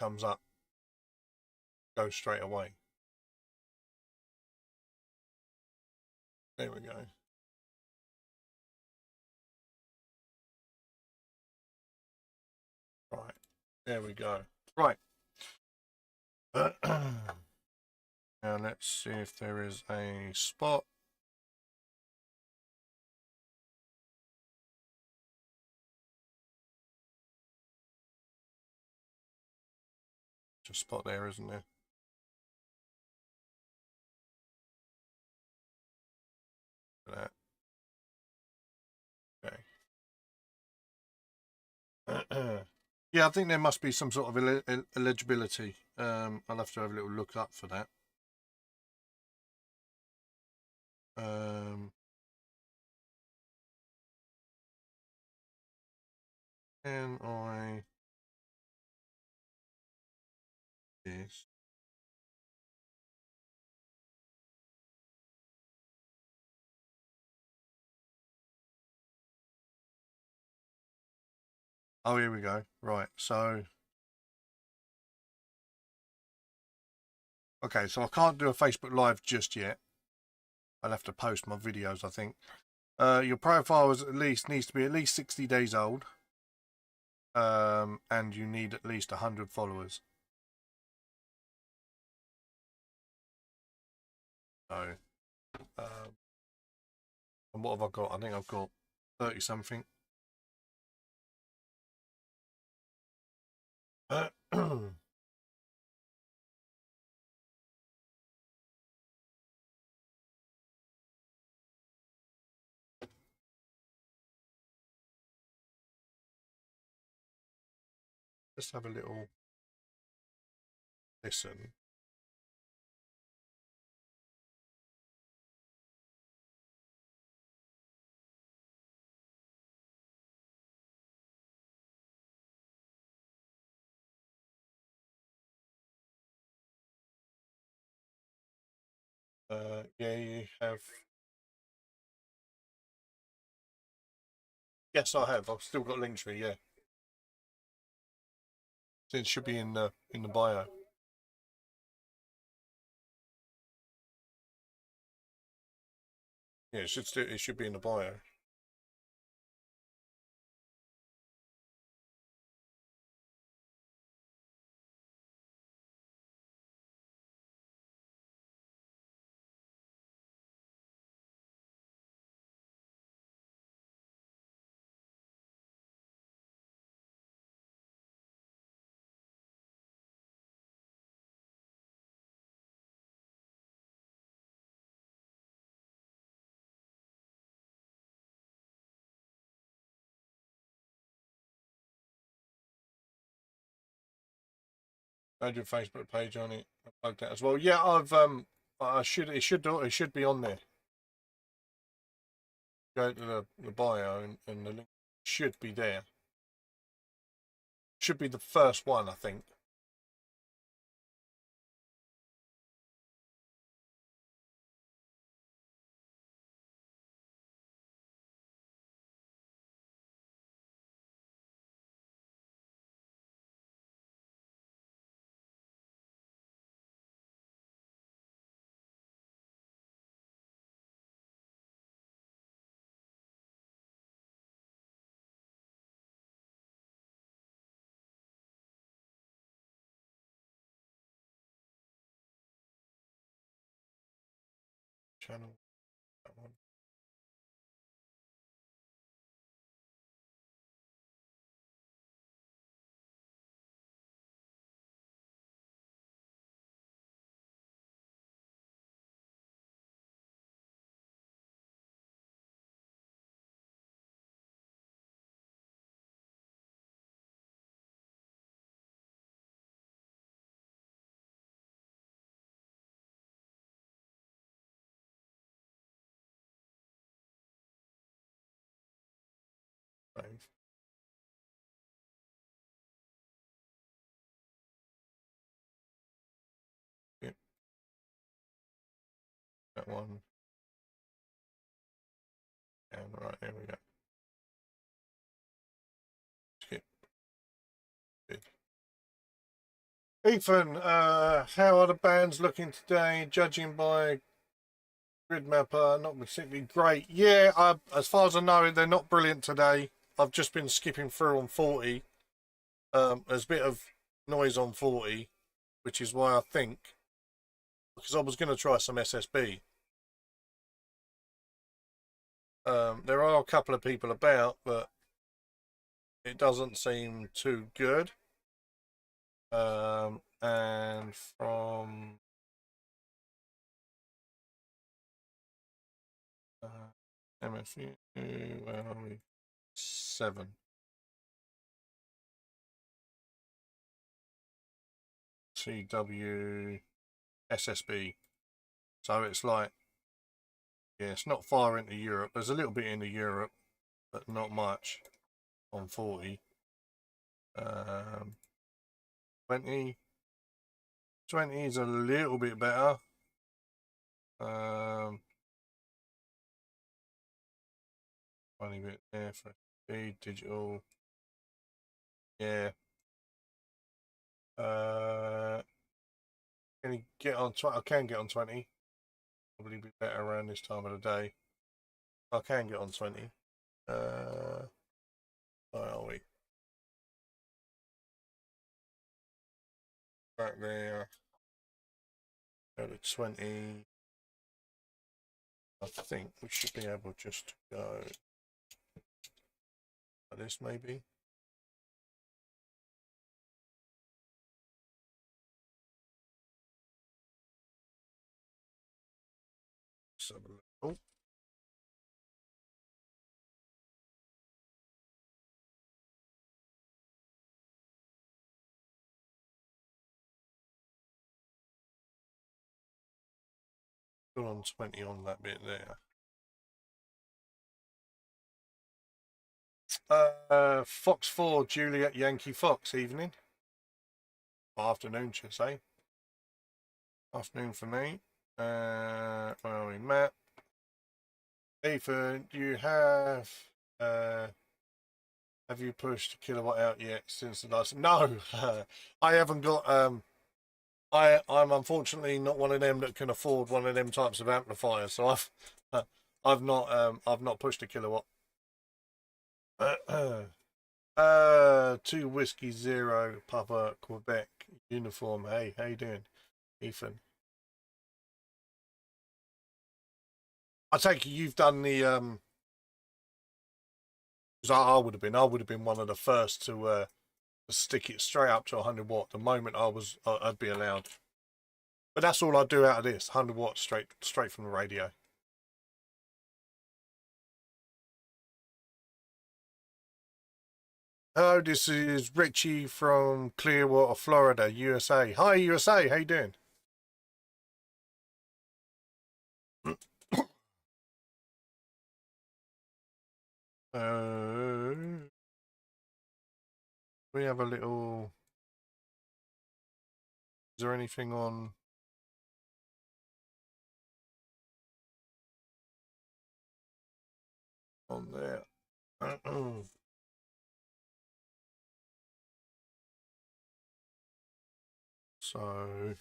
comes up goes straight away. There we go. Right, there we go. Right. Now let's see if there is a spot. Just a spot there, isn't there? That. Okay. Yeah, I think there must be some sort of eligibility. I'll have to have a little look up for that. Can I this? Oh, here we go. Right, so okay, so I can't do a Facebook Live just yet. I'll have to post my videos, I think. Your profile needs to be at least 60 days old. And you need at least 100 followers. So, and what have I got? I think I've got 30 something. Let's have a little listen. Yeah, you have. Yes, I have. I've still got Linktree. Yeah, so it should be in the bio. Yeah, it should be in the bio. Add your Facebook page on it. I plugged that as well. Yeah, it should be on there. Go to the bio and the link should be there. Should be the first one, I think. Channel, that one. Save. Yep. That one. And right, there we go. Skip. Good. Ethan, how are the bands looking today? Judging by Grid Mapper, not particularly great. Yeah, as far as I know, they're not brilliant today. I've just been skipping through on 40. There's a bit of noise on 40, which is why I think, because I was going to try some SSB. There are a couple of people about, but it doesn't seem too good. And from MFU, where are we? 7. TW SSB. So it's like, yeah, it's not far into Europe. There's a little bit into Europe, but not much on 40. 20. 20 is a little bit better. 20 bit there for speed, digital. Yeah. Can you get on 20? I can get on 20. Probably be better around this time of the day. I can get on 20. Where are we? Back there. Go to 20. I think we should be able just to go like this maybe. So, oh. Put on 20 on that bit there. Fox 4, Juliet Yankee Fox, evening. Afternoon, should I say. Afternoon for me. Where are we? Matt. Ethan, you have you pushed a kilowatt out yet since the last? No, I haven't got. I'm unfortunately not one of them that can afford one of them types of amplifiers, so I've not pushed a kilowatt. 2 Whiskey 0 Papa Quebec uniform. Hey, how you doing, Ethan? I take it you've done the because I would have been one of the first to stick it straight up to 100 watt the moment I'd be allowed. But that's all I do out of this, 100 watts straight from the radio. Hello, this is Richie from Clearwater, Florida, USA. Hi, USA. How you doing? We have a little. Is there anything on there? So.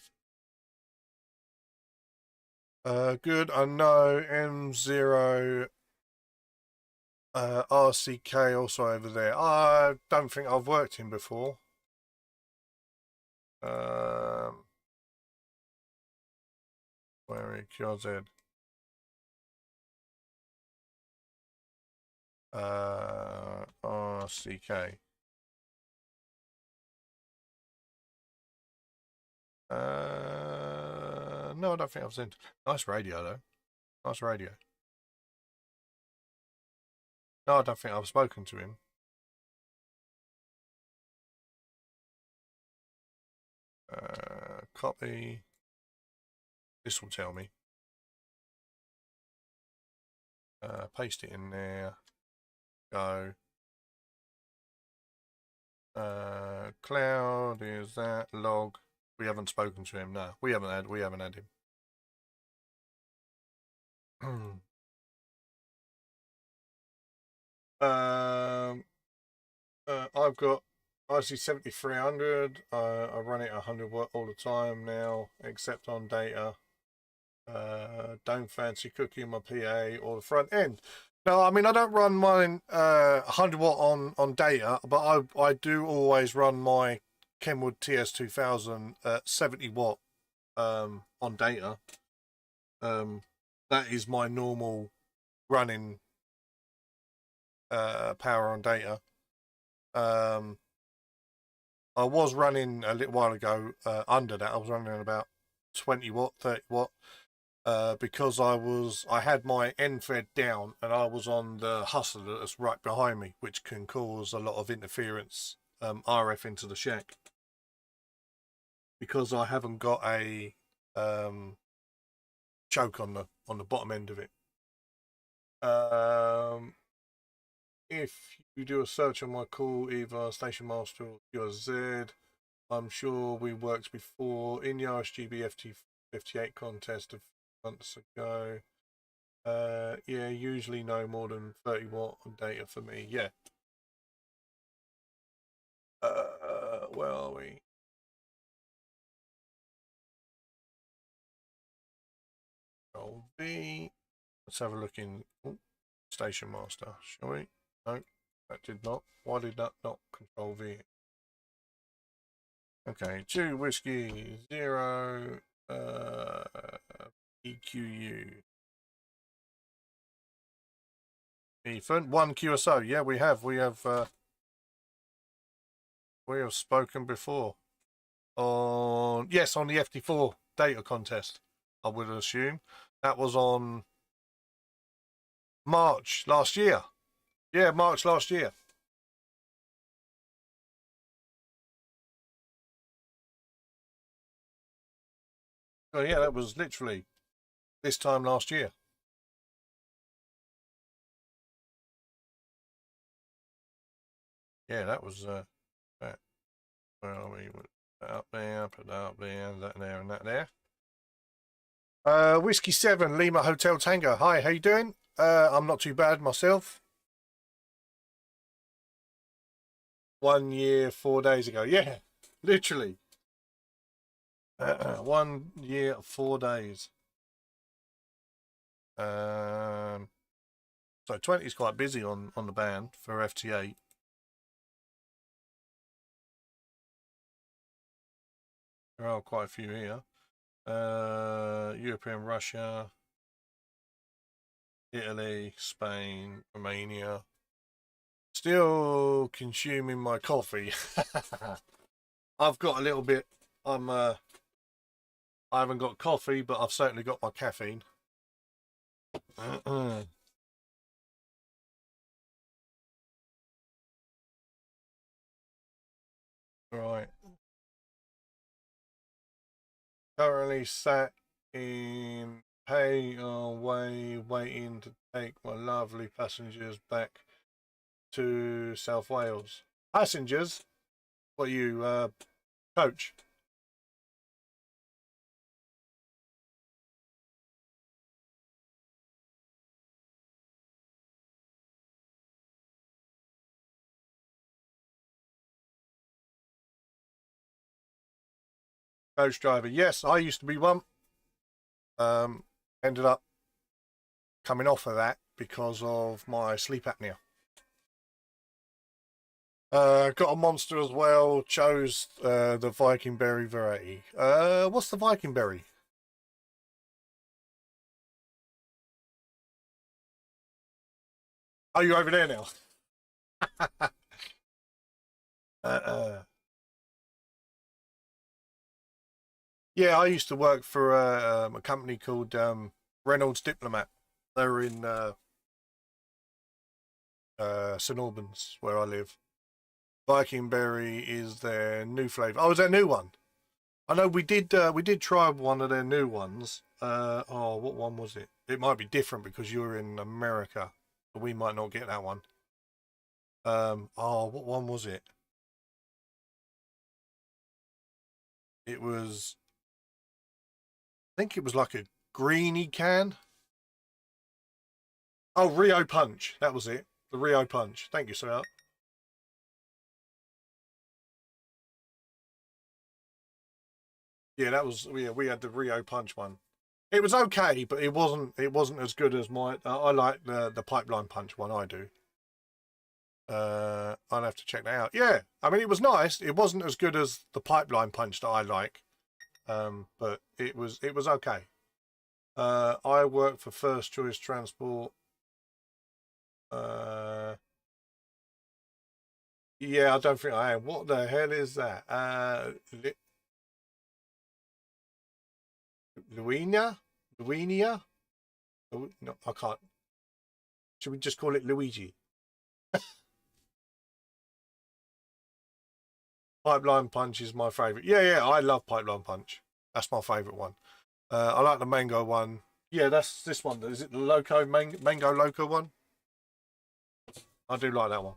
Good. I know M0 RCK also over there. I don't think I've worked him before. Where is QZ? RCK. No, I don't think I've seen. Nice radio though. Nice radio. No, I don't think I've spoken to him. Copy. This will tell me. Paste it in there. Go. Cloud is that log. We haven't spoken to him. No, we haven't had him. I've got IC 7300. I run it 100 watt all the time now, except on data. Don't fancy cooking my PA or the front end. No, I mean I don't run mine 100 watt on data, but I do always run my Kenwood TS2000 at 70 watt on data. That is my normal running power on data. I was running a little while ago under that. I was running about 20 watt, 30 watt. Because I had my end fed down and I was on the hustler that's right behind me, which can cause a lot of interference, RF into the shack. Because I haven't got a choke on the bottom end of it. If you do a search on my call, either Station Master or QRZ, I'm sure we worked before in the RSGB FT8 contest a few months ago. Yeah, usually no more than 30 watt on data for me. Yeah. Where are we? Control V. Let's have a look in Station Master, shall we? No, that did not. Why did that not Control V? Okay, 2 whiskey 0 EQU. Ethan, 1 QSO. Yeah, we have spoken before on the FT4 data contest. I would assume that was on March last year. Yeah, March last year. Oh yeah, that was literally this time last year. Yeah, that was that. Where are we? Put that up there, put that up there, that there, and that there. Whiskey 7, Lima Hotel Tango. Hi, how you doing? I'm not too bad myself. 1 year, 4 days ago. Yeah, literally. 1 year, 4 days. So 20 is quite busy on the band for FT8. There are quite a few here. European, Russia, Italy, Spain, Romania. Still consuming my coffee. I've got a little bit. I haven't got coffee, but I've certainly got my caffeine. Right. Currently sat in way waiting to take my lovely passengers back to South Wales. Passengers? What are you, coach? Coach driver. Yes, I used to be one. Ended up coming off of that because of my sleep apnea. Got a monster as well. Chose the Viking berry variety. What's the Viking berry? Oh, you're over there now. Yeah, I used to work for a company called Reynolds Diplomat. They were in St Albans, where I live. Viking berry is their new flavour. Oh, is their new one? I know we did try one of their new ones. Oh, what one was it? It might be different because you're in America, but we might not get that one. Oh, what one was it? It was, I think it was like a greeny can. Oh, Rio Punch. That was it. The Rio Punch. Thank you, sir. Yeah, that was, yeah, we had the Rio Punch one. It was okay, but it wasn't as good as my, I like the Pipeline Punch one, I do. I'll have to check that out. Yeah, I mean, it was nice. It wasn't as good as the Pipeline Punch that I like, but it was okay. I work for First Choice Transport. Yeah, I don't think I am. What the hell is that? Luina? Luinia? No, I can't. Should we just call it Luigi? Pipeline Punch is my favourite. Yeah, I love Pipeline Punch. That's my favourite one. I like the mango one. Yeah, that's this one. Is it the Loco Mango Loco one? I do like that one.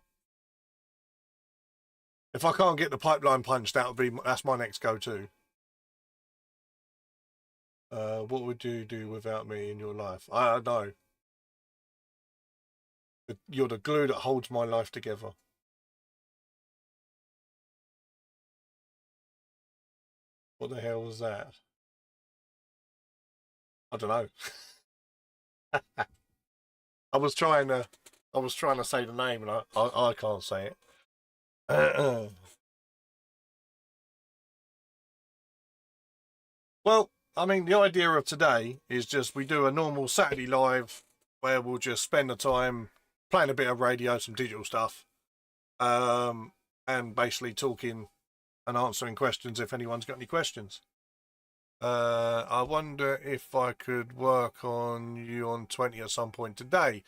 If I can't get the Pipeline Punch, that's my next go-to. What would you do without me in your life? I don't know. You're the glue that holds my life together. What the hell was that? I don't know. I was trying to say the name, and I can't say it. Well, I mean, the idea of today is just we do a normal Saturday live where we'll just spend the time playing a bit of radio, some digital stuff, and basically talking and answering questions if anyone's got any questions. I wonder if I could work on you on 20 at some point today.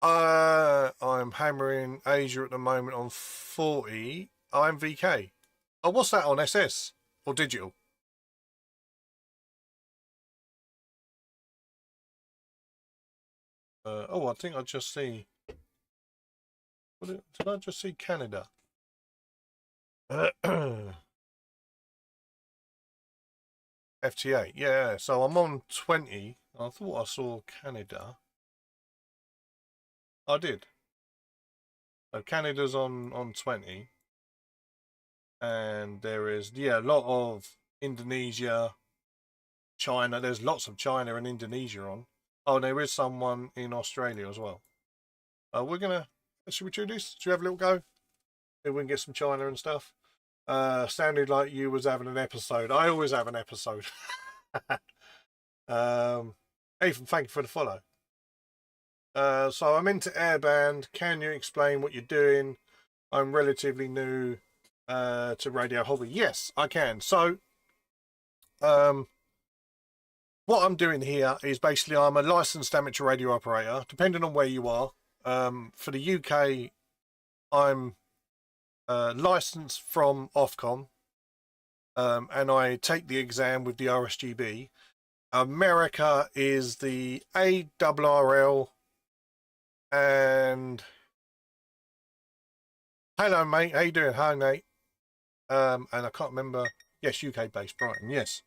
I'm hammering Asia at the moment on 40. I'm VK. Oh, what's that on SS or digital? Oh, I think I just see. Did I just see Canada? FTA, yeah. So I'm on 20. I thought I saw Canada. I did. So Canada's on 20. And there is, yeah, a lot of Indonesia, China. There's lots of China and Indonesia on. Oh, there is someone in Australia as well. Should we do this? Should we have a little go? Maybe we can get some China and stuff. Sounded like you was having an episode. I always have an episode. Ethan, thank you for the follow. So I'm into airband. Can you explain what you're doing? I'm relatively new to radio hobby. Yes, I can. So what I'm doing here is basically I'm a licensed amateur radio operator, depending on where you are. For the UK, I'm licensed from Ofcom, and I take the exam with the RSGB. America is the ARRL, and hello mate, how you doing? Hi Nate. And I can't remember. Yes, UK based Brighton. Yes.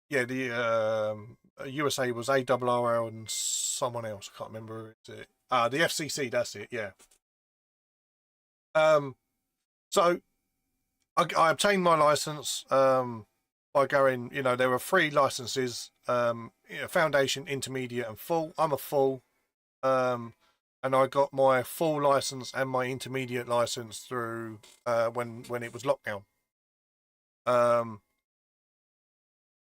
Yeah, the USA was ARRL and someone else. I can't remember. The FCC. That's it. Yeah. So I obtained my license by going. You know, there were 3 licenses: foundation, intermediate, and full. I'm a full, and I got my full license and my intermediate license through when it was lockdown.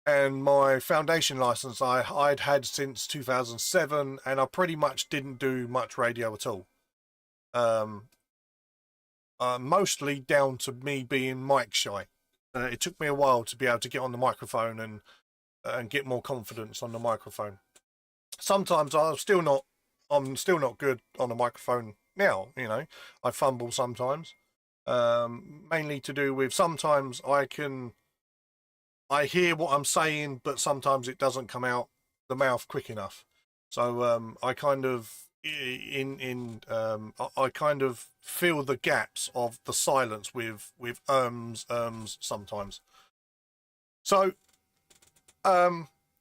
And my foundation license I'd had since 2007, and I pretty much didn't do much radio at all. Mostly down to me being mic shy. It took me a while to be able to get on the microphone and get more confidence on the microphone. Sometimes I'm still not good on the microphone now. You know, I fumble sometimes. Mainly to do with sometimes I hear what I'm saying, but sometimes it doesn't come out the mouth quick enough. So I kind of I kind of fill the gaps of the silence with sometimes. So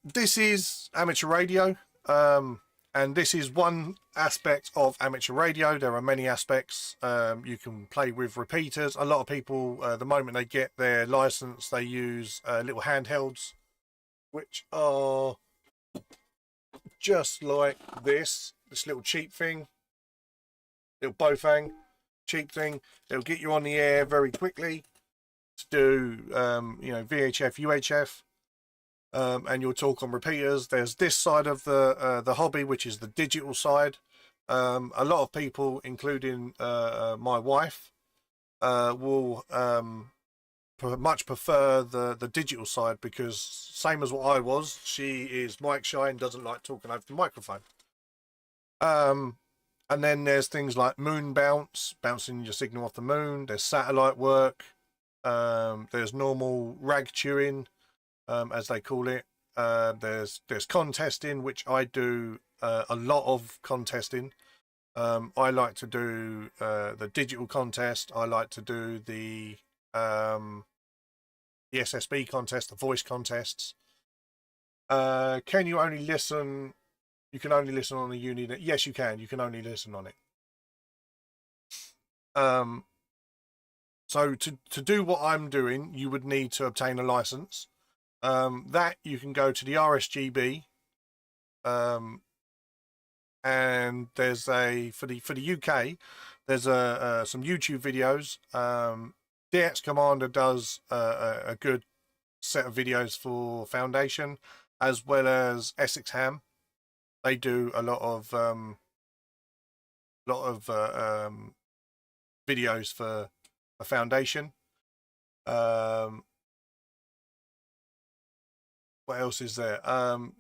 this is amateur radio, and And this is one aspect of amateur radio. There are many aspects. You can play with repeaters. A lot of people, the moment they get their license, they use little handhelds, which are just like this little cheap thing, little Bofang cheap thing. It'll get you on the air very quickly to do, you know, VHF, UHF. And you'll talk on repeaters. There's this side of the hobby, which is the digital side. A lot of people, including my wife, will much prefer the digital side, because same as what I was, she is mic shy and doesn't like talking over the microphone. And then there's things like moon bounce, bouncing your signal off the moon. There's satellite work. There's normal rag chewing, as they call it. There's contesting, which I do a lot of contesting. I like to do the digital contest. I like to do the SSB contest, the voice contests. Can you only listen? You can only listen on the Uninet. Yes, you can. You can only listen on it. So to do what I'm doing, you would need to obtain a license. That you can go to the RSGB, and there's for the UK, there's some YouTube videos. DX Commander does a good set of videos for Foundation, as well as Essex Ham. They do a lot of videos for a Foundation. What else is there?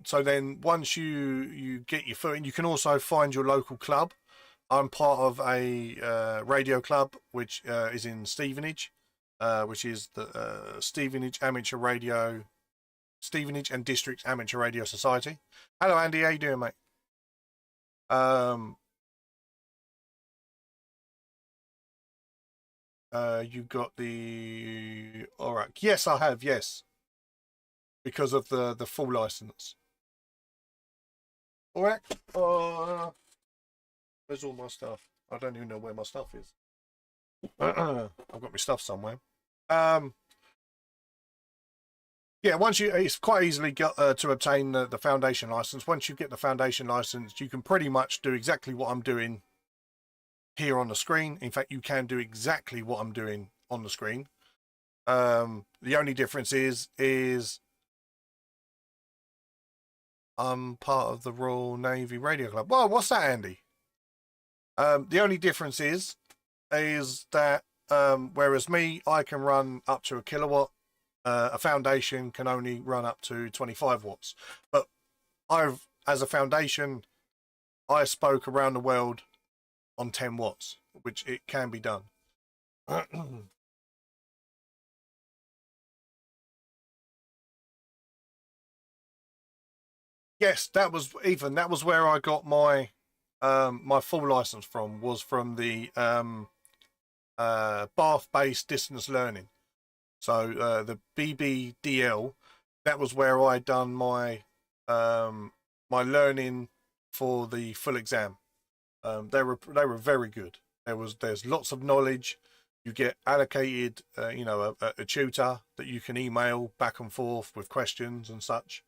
So then once you get your foot in, you can also find your local club. I'm part of a radio club, which is in Stevenage, which is the Stevenage and District Amateur Radio Society. Hello, Andy. How you doing, mate? You've got the ORAC. Yes, I have. Yes, because of the full license. ORAC. Where's all my stuff? I don't even know where my stuff is. I've got my stuff somewhere. Yeah, it's quite easily got to obtain the Foundation license. Once you get the Foundation license, you can pretty much do exactly what I'm doing here on the screen. In fact, you can do exactly what I'm doing on the screen. The only difference is I'm part of the Royal Navy Radio Club. Well, what's that, Andy? The only difference is that whereas me, I can run up to a kilowatt. A Foundation can only run up to 25 watts. But as a Foundation, I spoke around the world on 10 watts, which it can be done. Yes, that was where I got my my full license from, was from the Bath-based distance learning. So the BBDL, that was where I done my my learning for the full exam. They were very good. There's lots of knowledge. You get allocated, you know, a tutor that you can email back and forth with questions and such.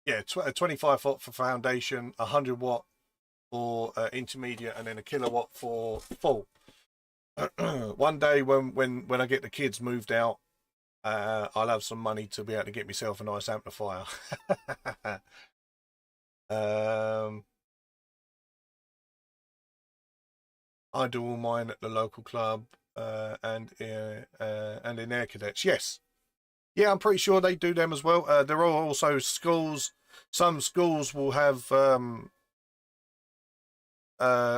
Yeah, 25 watt for Foundation, 100 watt for intermediate, and then a kilowatt for full. One day when I get the kids moved out, I'll have some money to be able to get myself a nice amplifier. I do all mine at the local club and in Air Cadets. Yes, yeah, I'm pretty sure they do them as well. There are also schools. Some schools will have. I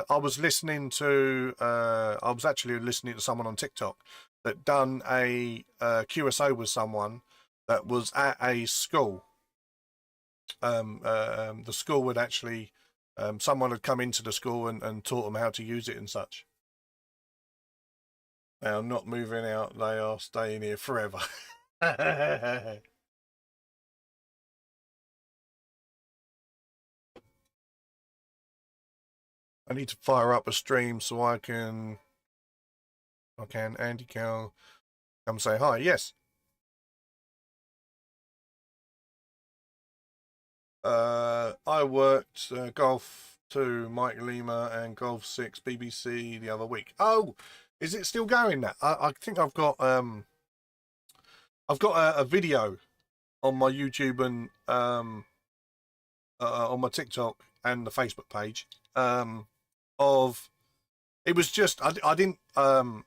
was actually listening to someone on TikTok that done a QSO with someone that was at a school. The school would actually, someone had come into the school and taught them how to use it and such. They are not moving out. They are staying here forever. I need to fire up a stream so I can Andy Cal come say hi. Yes. I worked Golf 2 Mike Lima and Golf 6 BBC the other week. Oh, is it still going? That I think I've got a video on my YouTube and on my TikTok and the Facebook page of it was just I didn't I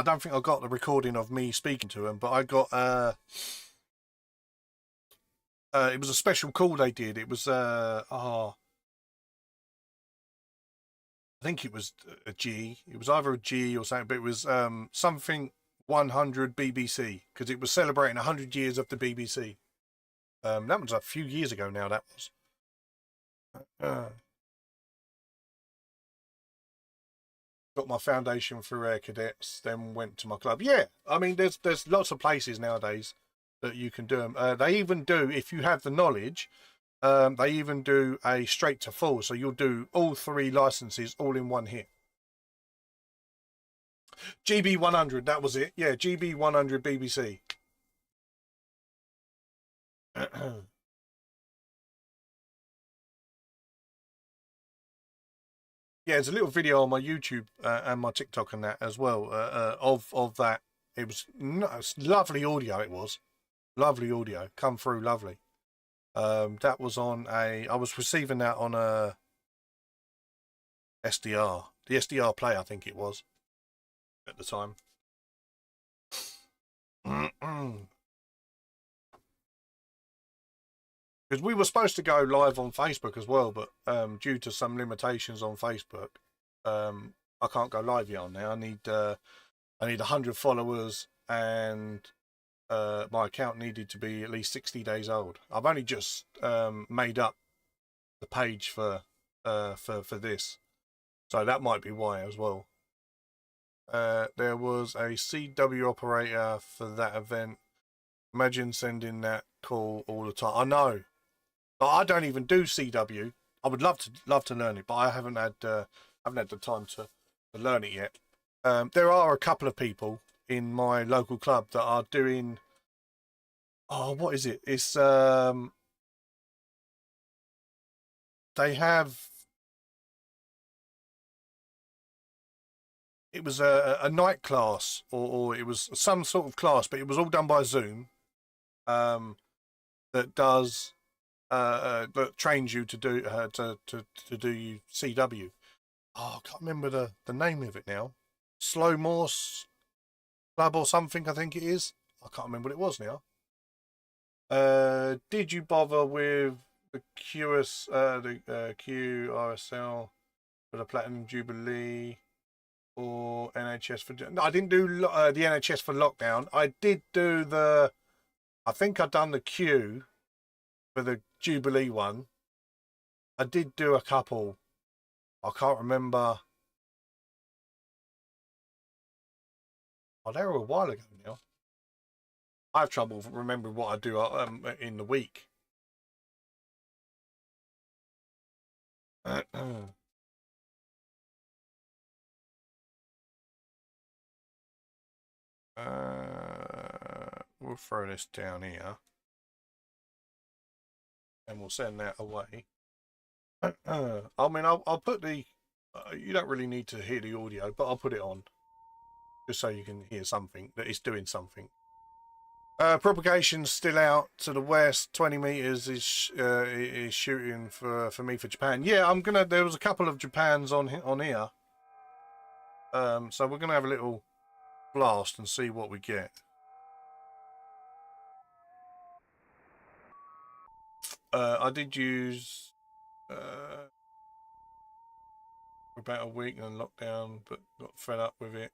don't think I got the recording of me speaking to him, but I got it was a special call they did. It was I think it was a G. It was either a G or something, but it was something 100 BBC because it was celebrating 100 years of the BBC. That was a few years ago now. That was. Got my foundation through Air Cadets, then went to my club. Yeah, I mean, there's lots of places nowadays that you can do them. They even do, if you have the knowledge, they even do a straight to full. So you'll do all 3 licenses all in one hit. GB 100, that was it. Yeah, GB 100 BBC. Yeah, there's a little video on my YouTube and my TikTok and that as well of that. It was lovely audio. It was lovely audio, come through lovely. That was on I was receiving that on a SDR, the SDR Play, I think it was at the time. Because we were supposed to go live on Facebook as well, but due to some limitations on Facebook, I can't go live yet on there. I need 100 followers, and my account needed to be at least 60 days old. I've only just made up the page for this, so that might be why as well. There was a CW operator for that event. Imagine sending that call all the time. I know. But I don't even do CW. I would love to learn it, but I haven't had the time to learn it yet. There are a couple of people in my local club that are doing. Oh, what is it? It's they have. It was a night class, or it was some sort of class, but it was all done by Zoom. That does. That trains you to do to do CW. Oh, I can't remember the name of it now. Slow Morse Club or something, I think it is. I can't remember what it was now. Did you bother with the QRSL for the Platinum Jubilee or NHS for? No, I didn't do the NHS for lockdown. I did do the. I think I'd done the Q for the Jubilee one. I did do a couple. I can't remember. Oh, they were a while ago now. I have trouble remembering what I do in the week. We'll throw this down here. And we'll send that away. I mean, I'll put the. You don't really need to hear the audio, but I'll put it on just so you can hear something that it's doing something. Propagation's still out to the west. 20 meters is shooting for me for Japan. Yeah, I'm gonna. There was a couple of Japans on here. So we're gonna have a little blast and see what we get. I did use for about a week and lockdown, but got fed up with it.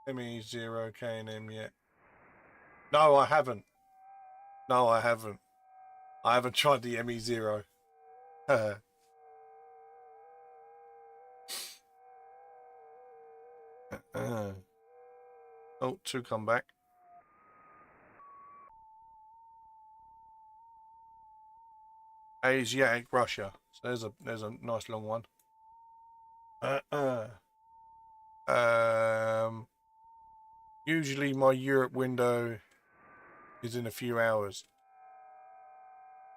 M0KNM yet? No, I haven't. No, I haven't. I haven't tried the ME0. Oh, 2 come back. Asiatic Russia. So there's a nice long one. Usually my Europe window is in a few hours.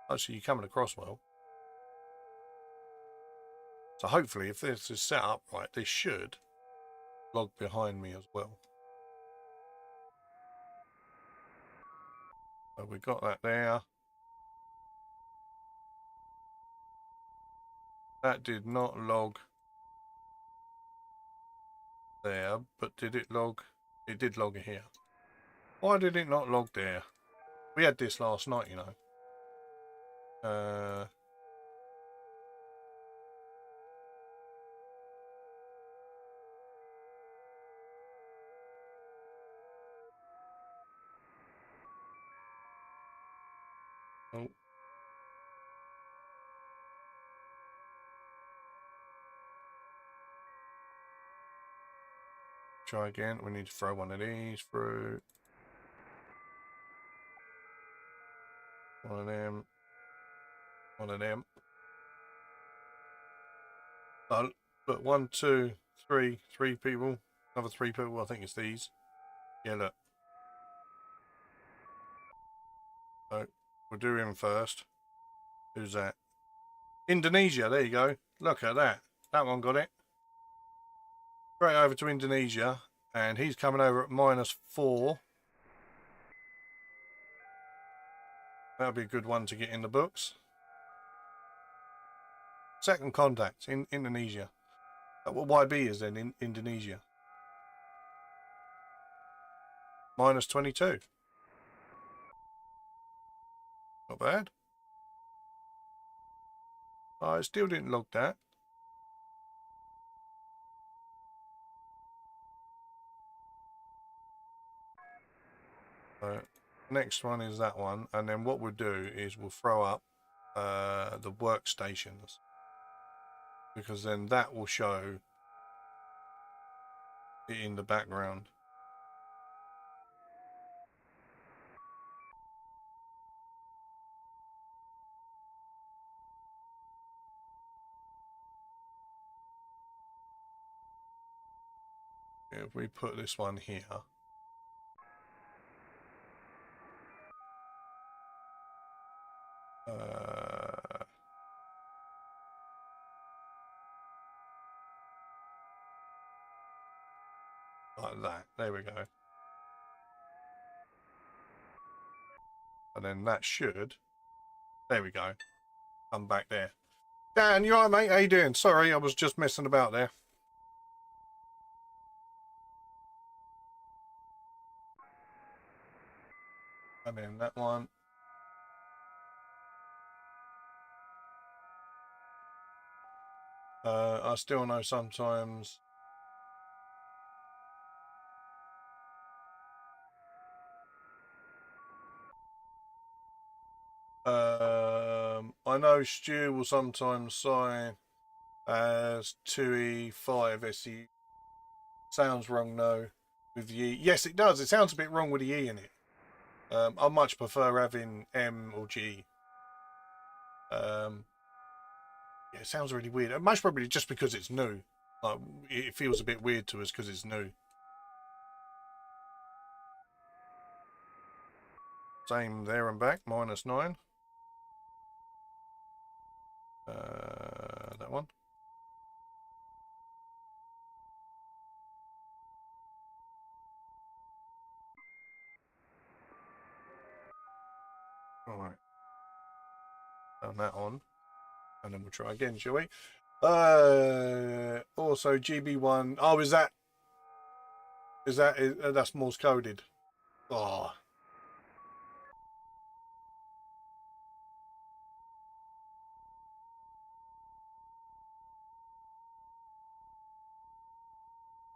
Actually, you're coming across well. So hopefully, if this is set up right, this should log behind me as well. So we got that there. That did not log there, but did it log? It did log here. Why did it not log there? We had this last night, you know. Oh. Try again. We need to throw one of these through. One of them. One of them. Oh, look, 1, 2, 3, 3 people. Another 3 people. I think it's these. Yeah, look. So we'll do him first. Who's that? Indonesia. There you go. Look at that. That one got it. Straight over to Indonesia. And he's coming over at -4. That'll be a good one to get in the books. Second contact in Indonesia. What YB is then in Indonesia? -22. Not bad. I still didn't log that. So next one is that one, and then what we'll do is we'll throw up the workstations, because then that will show it in the background. If we put this one here, like that, there we go. And then that should, there we go, come back there. Dan, you alright, mate? How you doing? Sorry, I was just messing about there. And then that one. I still know sometimes I know Stu will sometimes sign as 2E5 SE. Sounds wrong though with the E. Yes, it does. It sounds a bit wrong with the E in it. I much prefer having M or G. Yeah, it sounds really weird. Most probably just because it's new. Like, it feels a bit weird to us because it's new. Same there and back, -9. That one. All right. Turn that on. And then we'll try again, shall we? Also GB1. Oh, that's Morse coded? Oh.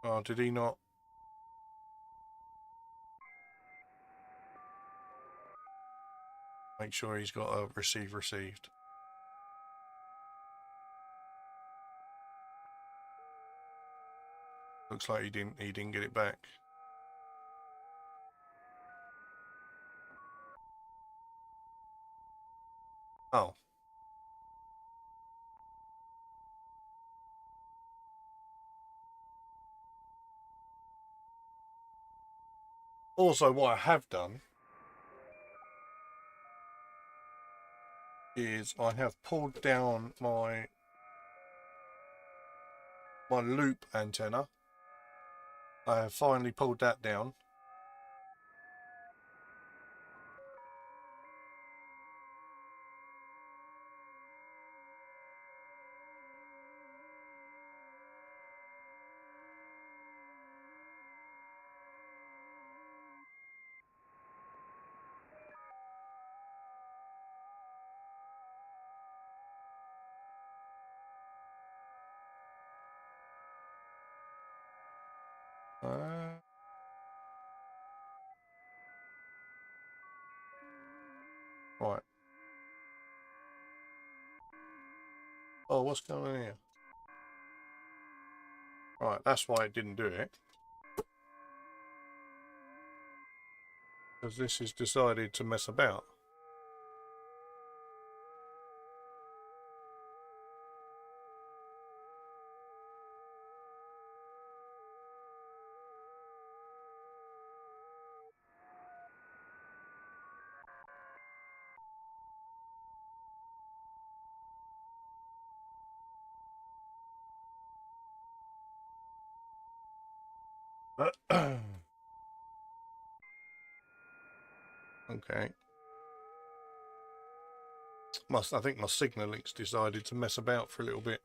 Oh, did he not? Make sure he's got a receive received. Looks like he didn't get it back. Oh. Also, what I have done is I have pulled down my loop antenna. I have finally pulled that down. Right. Oh, what's going on here? Right, that's why it didn't do it. Because this has decided to mess about. Okay. I think my signal link's decided to mess about for a little bit.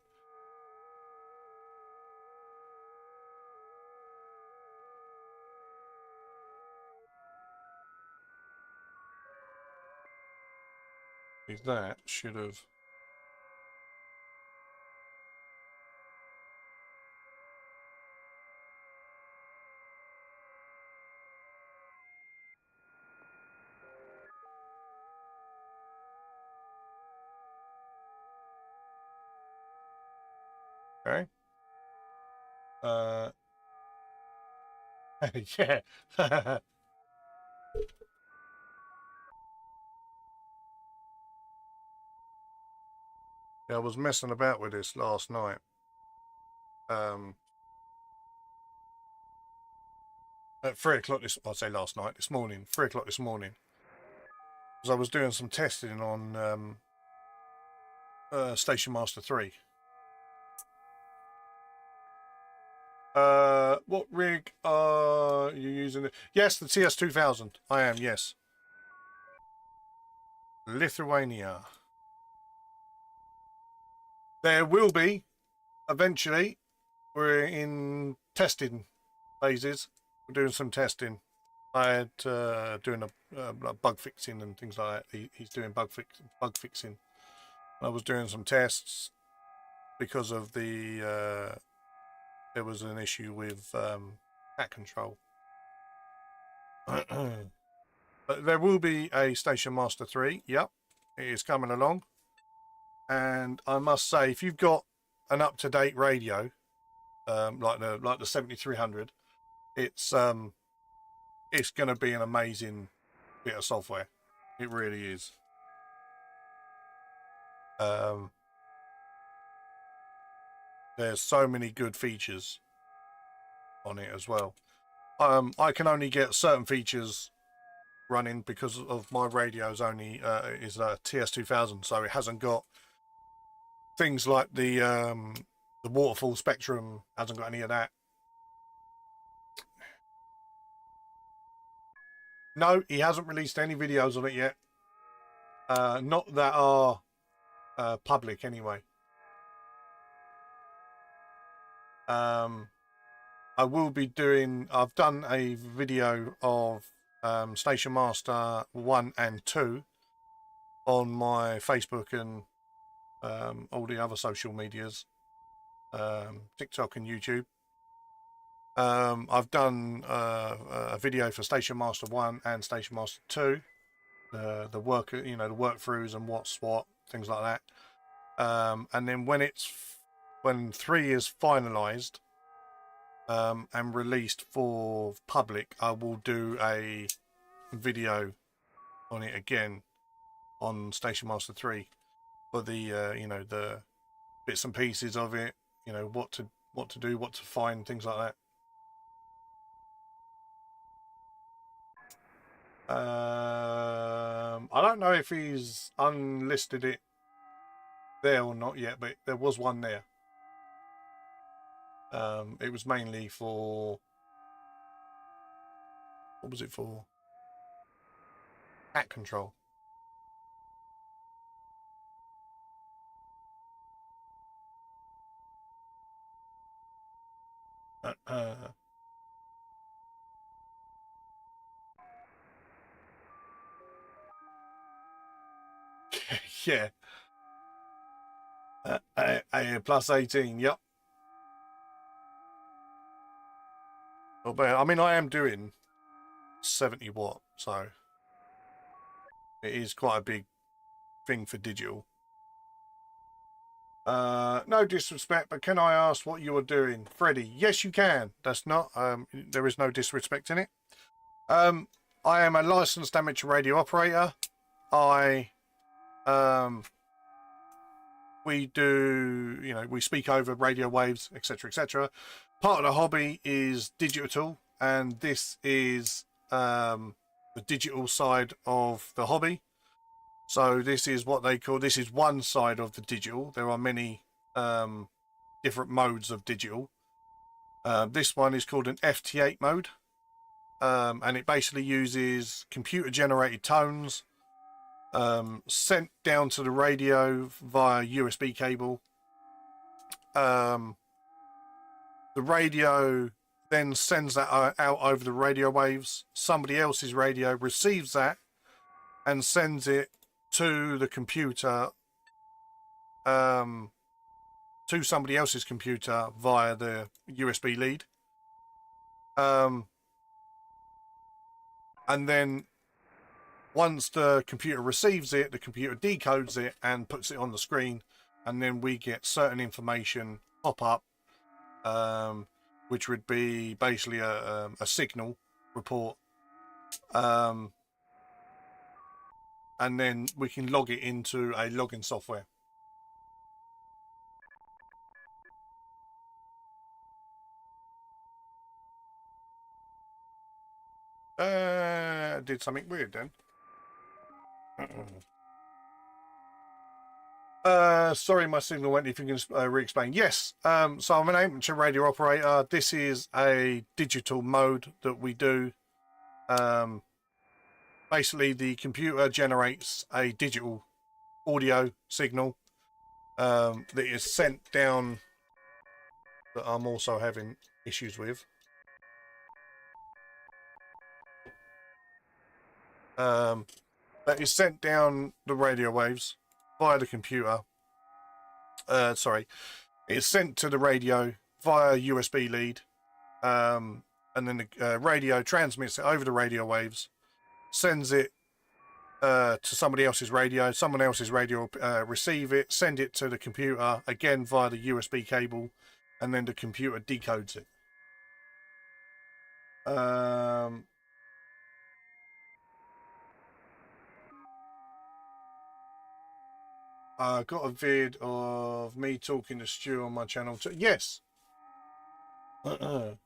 That should have. Okay. Yeah. Yeah, I was messing about with this last night. At 3 o'clock I'd say last night, this morning, 3 o'clock this morning. Because I was doing some testing on Station Master 3. What rig are you using? Yes, the TS2000. I am, yes. Lithuania. There will be, eventually, we're in testing phases. We're doing some testing. I had doing a bug fixing and things like that. He's doing bug fixing. I was doing some tests because of the there was an issue with cat control. But there will be a Station Master 3. Yep, it is coming along. And I must say, if you've got an up-to-date radio, like the 7300, it's going to be an amazing bit of software. It really is. There's so many good features on it as well. I can only get certain features running because of my radio's only is a TS2000, so it hasn't got things like the waterfall spectrum. Hasn't got any of that. No, he hasn't released any videos on it yet. Not that are public anyway. I will be doing. I've done a video of Station Master 1 and 2 on my Facebook and all the other social medias, TikTok and YouTube. I've done a video for Station Master 1 and Station Master 2, the work, the work throughs and what's what, things like that. And then when 3 is finalised and released for public, I will do a video on it again on Station Master 3 for the the bits and pieces of it, what to do, what to find, things like that. I don't know if he's unlisted it there or not yet, but there was one there. It was mainly for, what was it for? Cat control. Yeah. Plus 18, yep. But I mean, I am doing 70 watt, so it is quite a big thing for digital. No disrespect, but can I ask what you are doing, Freddie? Yes, you can. That's not. There is no disrespect in it. I am a licensed amateur radio operator. We do, we speak over radio waves, etc., etc. Part of the hobby is digital, and this is the digital side of the hobby. So this is what they call, this is one side of the digital. There are many different modes of digital. This one is called an FT8 mode, and it basically uses computer generated tones sent down to the radio via USB cable. The radio then sends that out over the radio waves. Somebody else's radio receives that and sends it to the computer, to somebody else's computer via the USB lead. And then once the computer receives it, the computer decodes it and puts it on the screen, and then we get certain information pop up, which would be basically a signal report, and then we can log it into a login software. Did something weird then. Sorry, my signal went. If you can re-explain. Yes. So I'm an amateur radio operator. This is a digital mode that we do. Basically, the computer generates a digital audio signal that is sent down, that I'm also having issues with. That is sent down the radio waves via the computer. It's sent to the radio via USB lead, and then the radio transmits it over the radio waves, sends it to somebody else's radio. Someone else's radio receive it, send it to the computer again via the USB cable, and then the computer decodes it. I got a vid of me talking to Stu on my channel. Yes. I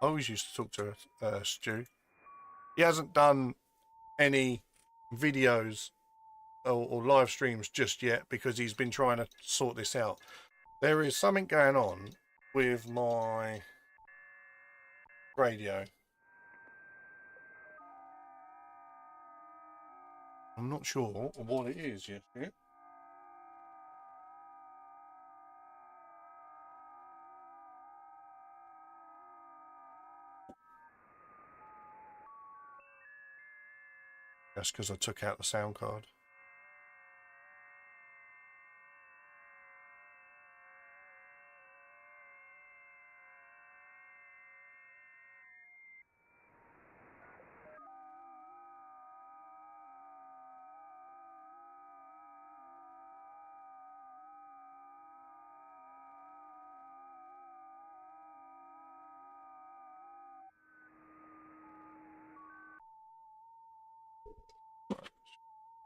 always used to talk to Stu. He hasn't done any videos or live streams just yet because he's been trying to sort this out. There is something going on with my radio. I'm not sure what it is yet. That's because I took out the sound card.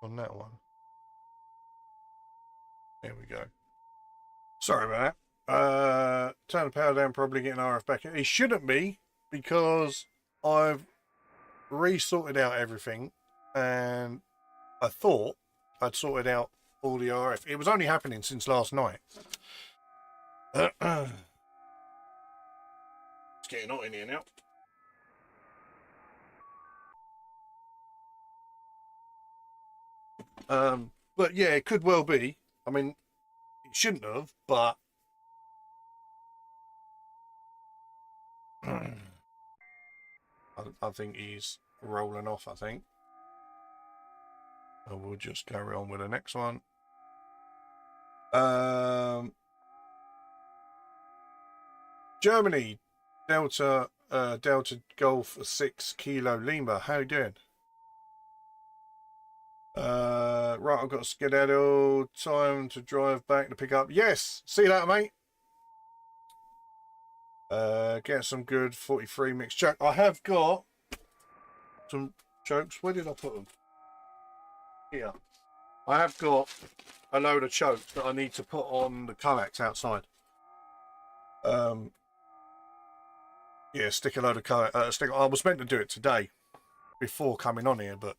On that one. There we go. Sorry about that. Turn the power down, probably getting RF back. It shouldn't be, because I've re-sorted out everything, and I thought I'd sorted out all the RF. It was only happening since last night. It's getting hot in here now. But yeah, it could well be. I mean, it shouldn't have, but I think he's rolling off, I think. And we'll just carry on with the next one. Germany, Delta Golf 6 Kilo Lima. How you doing? Right, I've got a skedaddle. Time to drive back to pick up. Yes, see that, mate. Get some good 43 mixed choke. I have got some chokes. Where did I put them? Here. I have got a load of chokes that I need to put on the coax outside. Yeah, stick a load of coax. I was meant to do it today before coming on here, but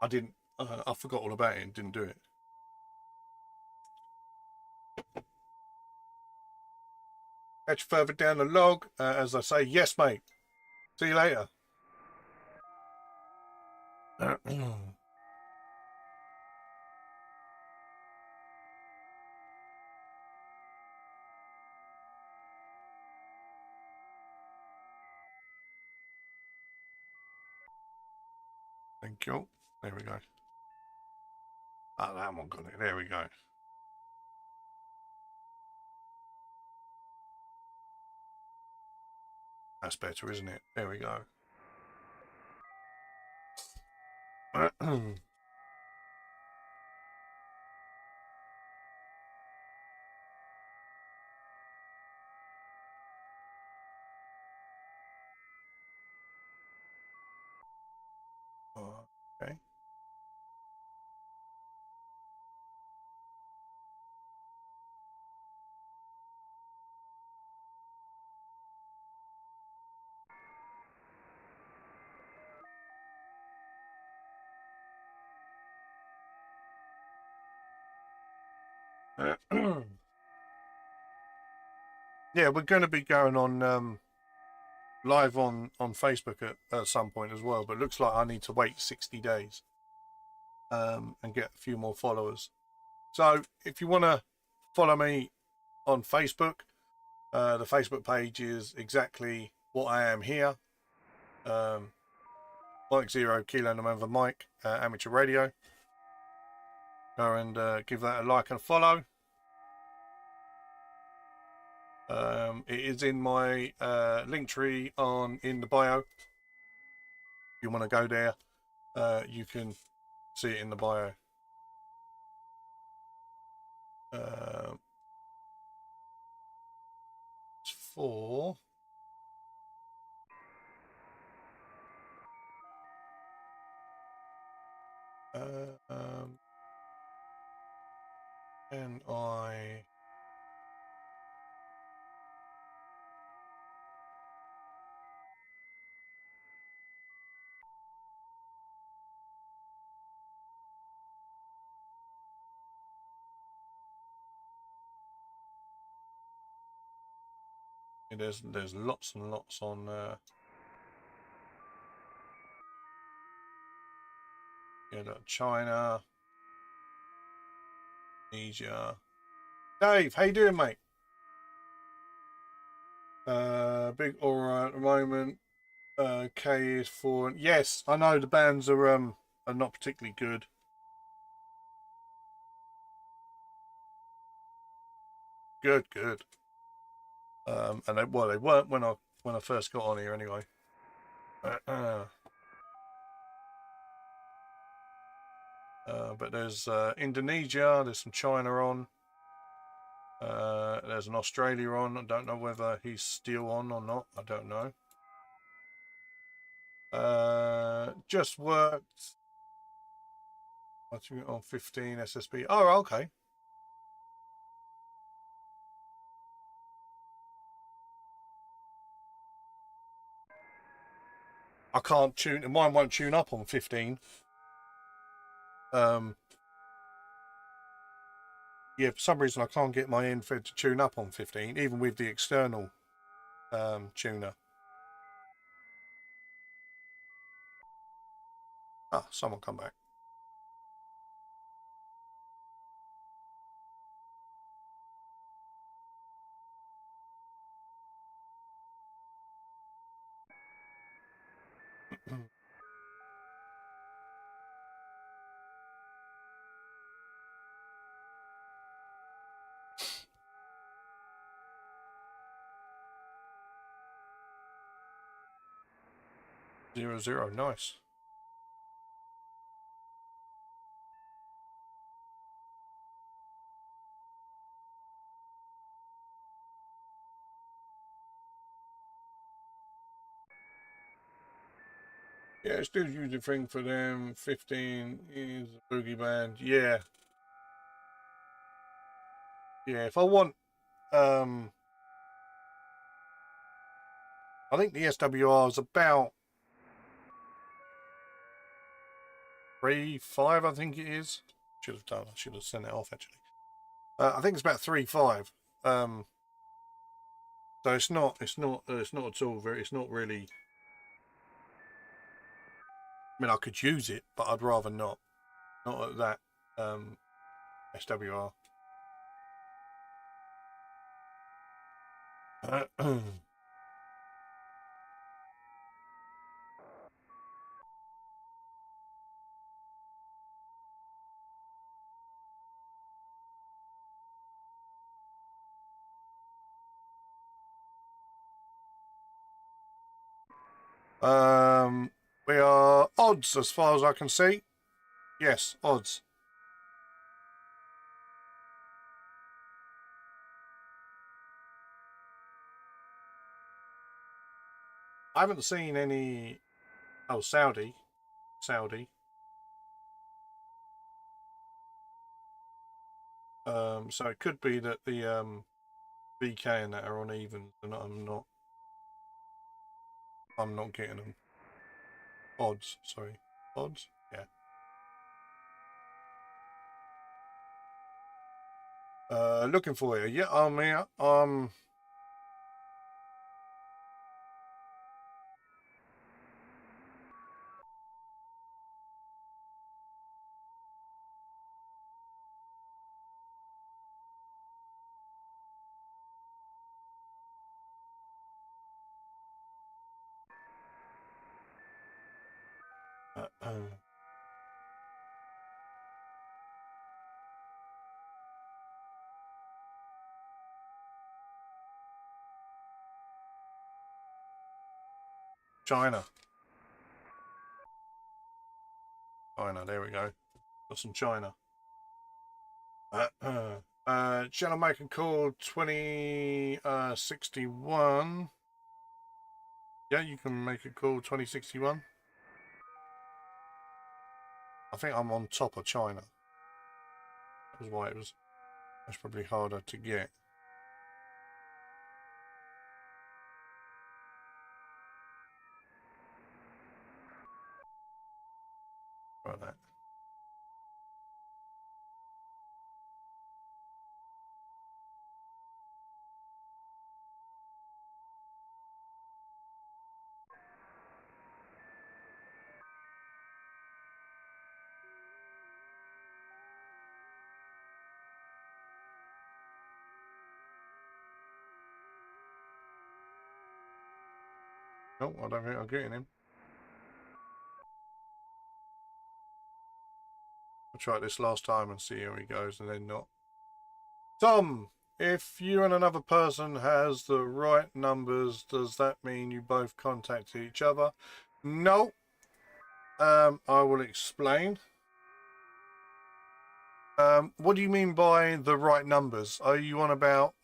I didn't. I forgot all about it and didn't do it. Catch further down the log. As I say, yes, mate. See you later. Thank you. There we go. Oh, that one got it. There we go. That's better, isn't it? There we go. Okay. Yeah, we're going to be going on live on Facebook at some point as well, but it looks like I need to wait 60 days and get a few more followers. So if you want to follow me on Facebook, the Facebook page is exactly what I am here. Mike 0 Kilo November Mike, amateur radio. Go and give that a like and follow. It is in my link tree in the bio. If you want to go there, you can see it in the bio. It's for and there's lots and lots on yeah, China, Indonesia. Dave, how you doing, mate? Big aura at the moment. K is 4. Yes, I know the bands are not particularly good. Good, good. And they weren't when I first got on here anyway. But there's Indonesia. There's some China on. There's an Australia on. I don't know whether he's still on or not. I don't know. Just worked. I think on 15 SSB. Oh, okay. I can't tune, mine won't tune up on 15. Yeah, for some reason I can't get my end-fed to tune up on 15, even with the external tuner. Ah, someone come back. Zero, zero, nice. Yeah, still use the thing for them. 15 is a boogie band. Yeah. Yeah, if I want, I think the SWR is about 3.5, I think it is. Should have done, I should have sent it off actually. I think it's about 3.5. So it's not at all very, it's not really, I mean, I could use it, but I'd rather not at that SWR. We are odds as far as I can see. Yes, odds. I haven't seen any. Oh, Saudi. So it could be that the BK and that are on evens, and I'm not getting them. Odds, sorry, odds. Yeah. Looking for you. Yeah, I'm here. China. China. There we go. Got some China. Shall I make a call 2061? Yeah, you can make a call 2061. I think I'm on top of China. That was why it's probably harder to get. Like that. No, I don't think I'm getting him. I'll try this last time and see how he goes, and then not. Tom, if you and another person has the right numbers, does that mean you both contact each other? No. I will explain. What do you mean by the right numbers? Are you on about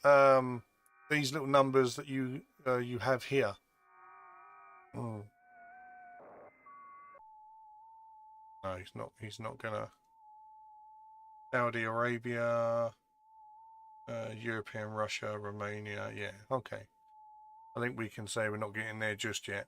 these little numbers that you have here? Oh. No, he's not. He's not gonna. Saudi Arabia, European, Russia, Romania. Yeah, okay. I think we can say we're not getting there just yet.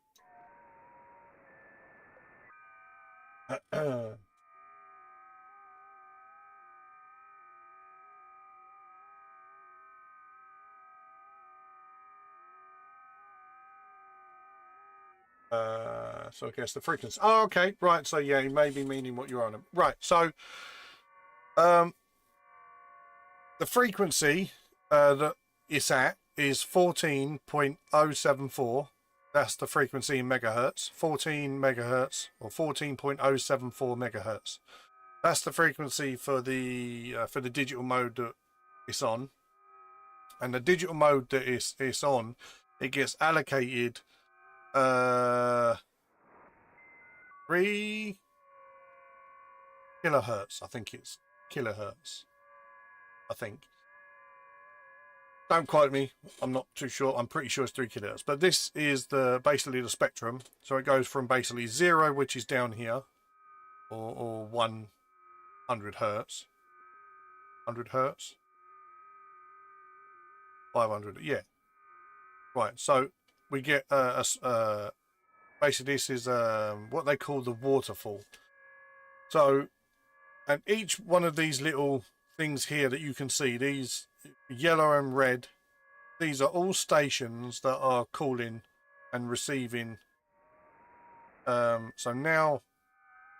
So I guess the frequency. Oh, okay, right. So yeah, you may be meaning what you're on. Right. So um, the frequency that it's at is 14.074. That's the frequency in megahertz. 14 megahertz or 14.074 megahertz. That's the frequency for the digital mode that it's on. And the digital mode that it's on, it gets allocated 3 kilohertz. I think it's kilohertz. I think. Don't quote me. I'm not too sure. I'm pretty sure it's 3 kilohertz. But this is basically the spectrum. So it goes from basically 0, which is down here, or 100 hertz. 100 hertz. 500. Yeah. Right. So we get basically this is what they call the waterfall. So, and each one of these little things here that you can see, these yellow and red, these are all stations that are calling and receiving. So now,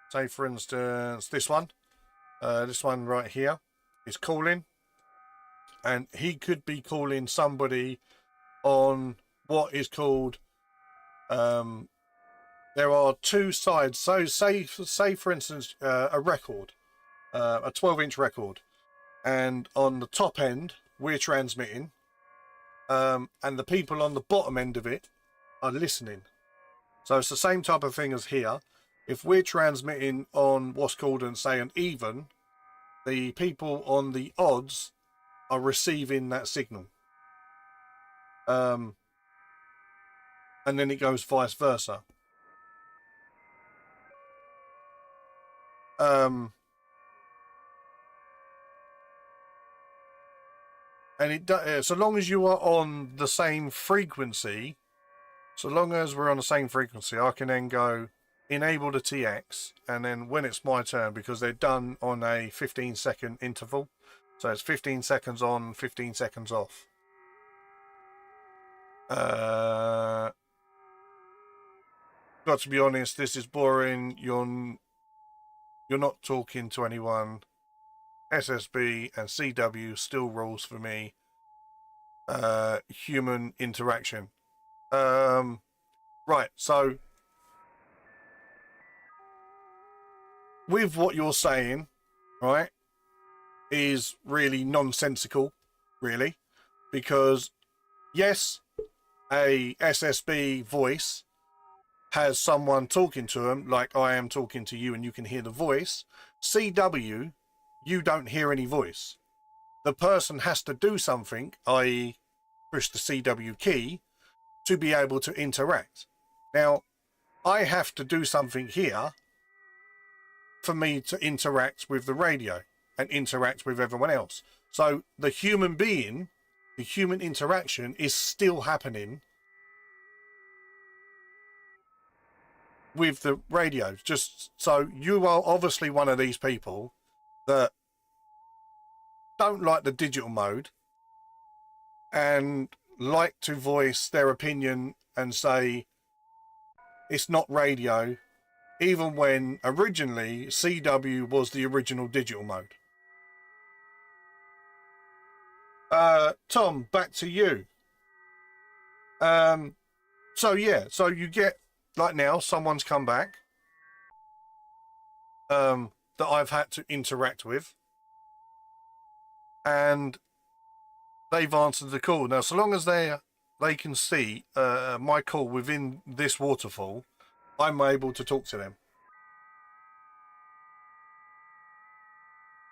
say for instance, this one right here is calling, and he could be calling somebody on what is called, there are two sides. So say for instance, a record, a 12-inch record, and on the top end we're transmitting, and the people on the bottom end of it are listening. So it's the same type of thing as here. If we're transmitting on what's called, say, an even, the people on the odds are receiving that signal. And then it goes vice versa. And it so long as you are on the same frequency, so long as we're on the same frequency, I can then go enable the TX, and then when it's my turn, because they're done on a 15-second interval, so it's 15 seconds on, 15 seconds off. Got to be honest, this is boring. You're not talking to anyone. SSB and CW still rules for me. Human interaction. Right, so with what you're saying, right, is really nonsensical, really, because yes, a SSB voice has someone talking to them like I am talking to you, and you can hear the voice. CW, you don't hear any voice. The person has to do something, i.e. push the CW key, to be able to interact. Now, I have to do something here for me to interact with the radio and interact with everyone else. So the human being, the human interaction is still happening with the radio. Just so you are obviously one of these people that don't like the digital mode and like to voice their opinion and say it's not radio, even when originally CW was the original digital mode. Tom, back to you. So yeah, so you get, like now, someone's come back that I've had to interact with, and they've answered the call. Now, so long as they can see my call within this waterfall, I'm able to talk to them.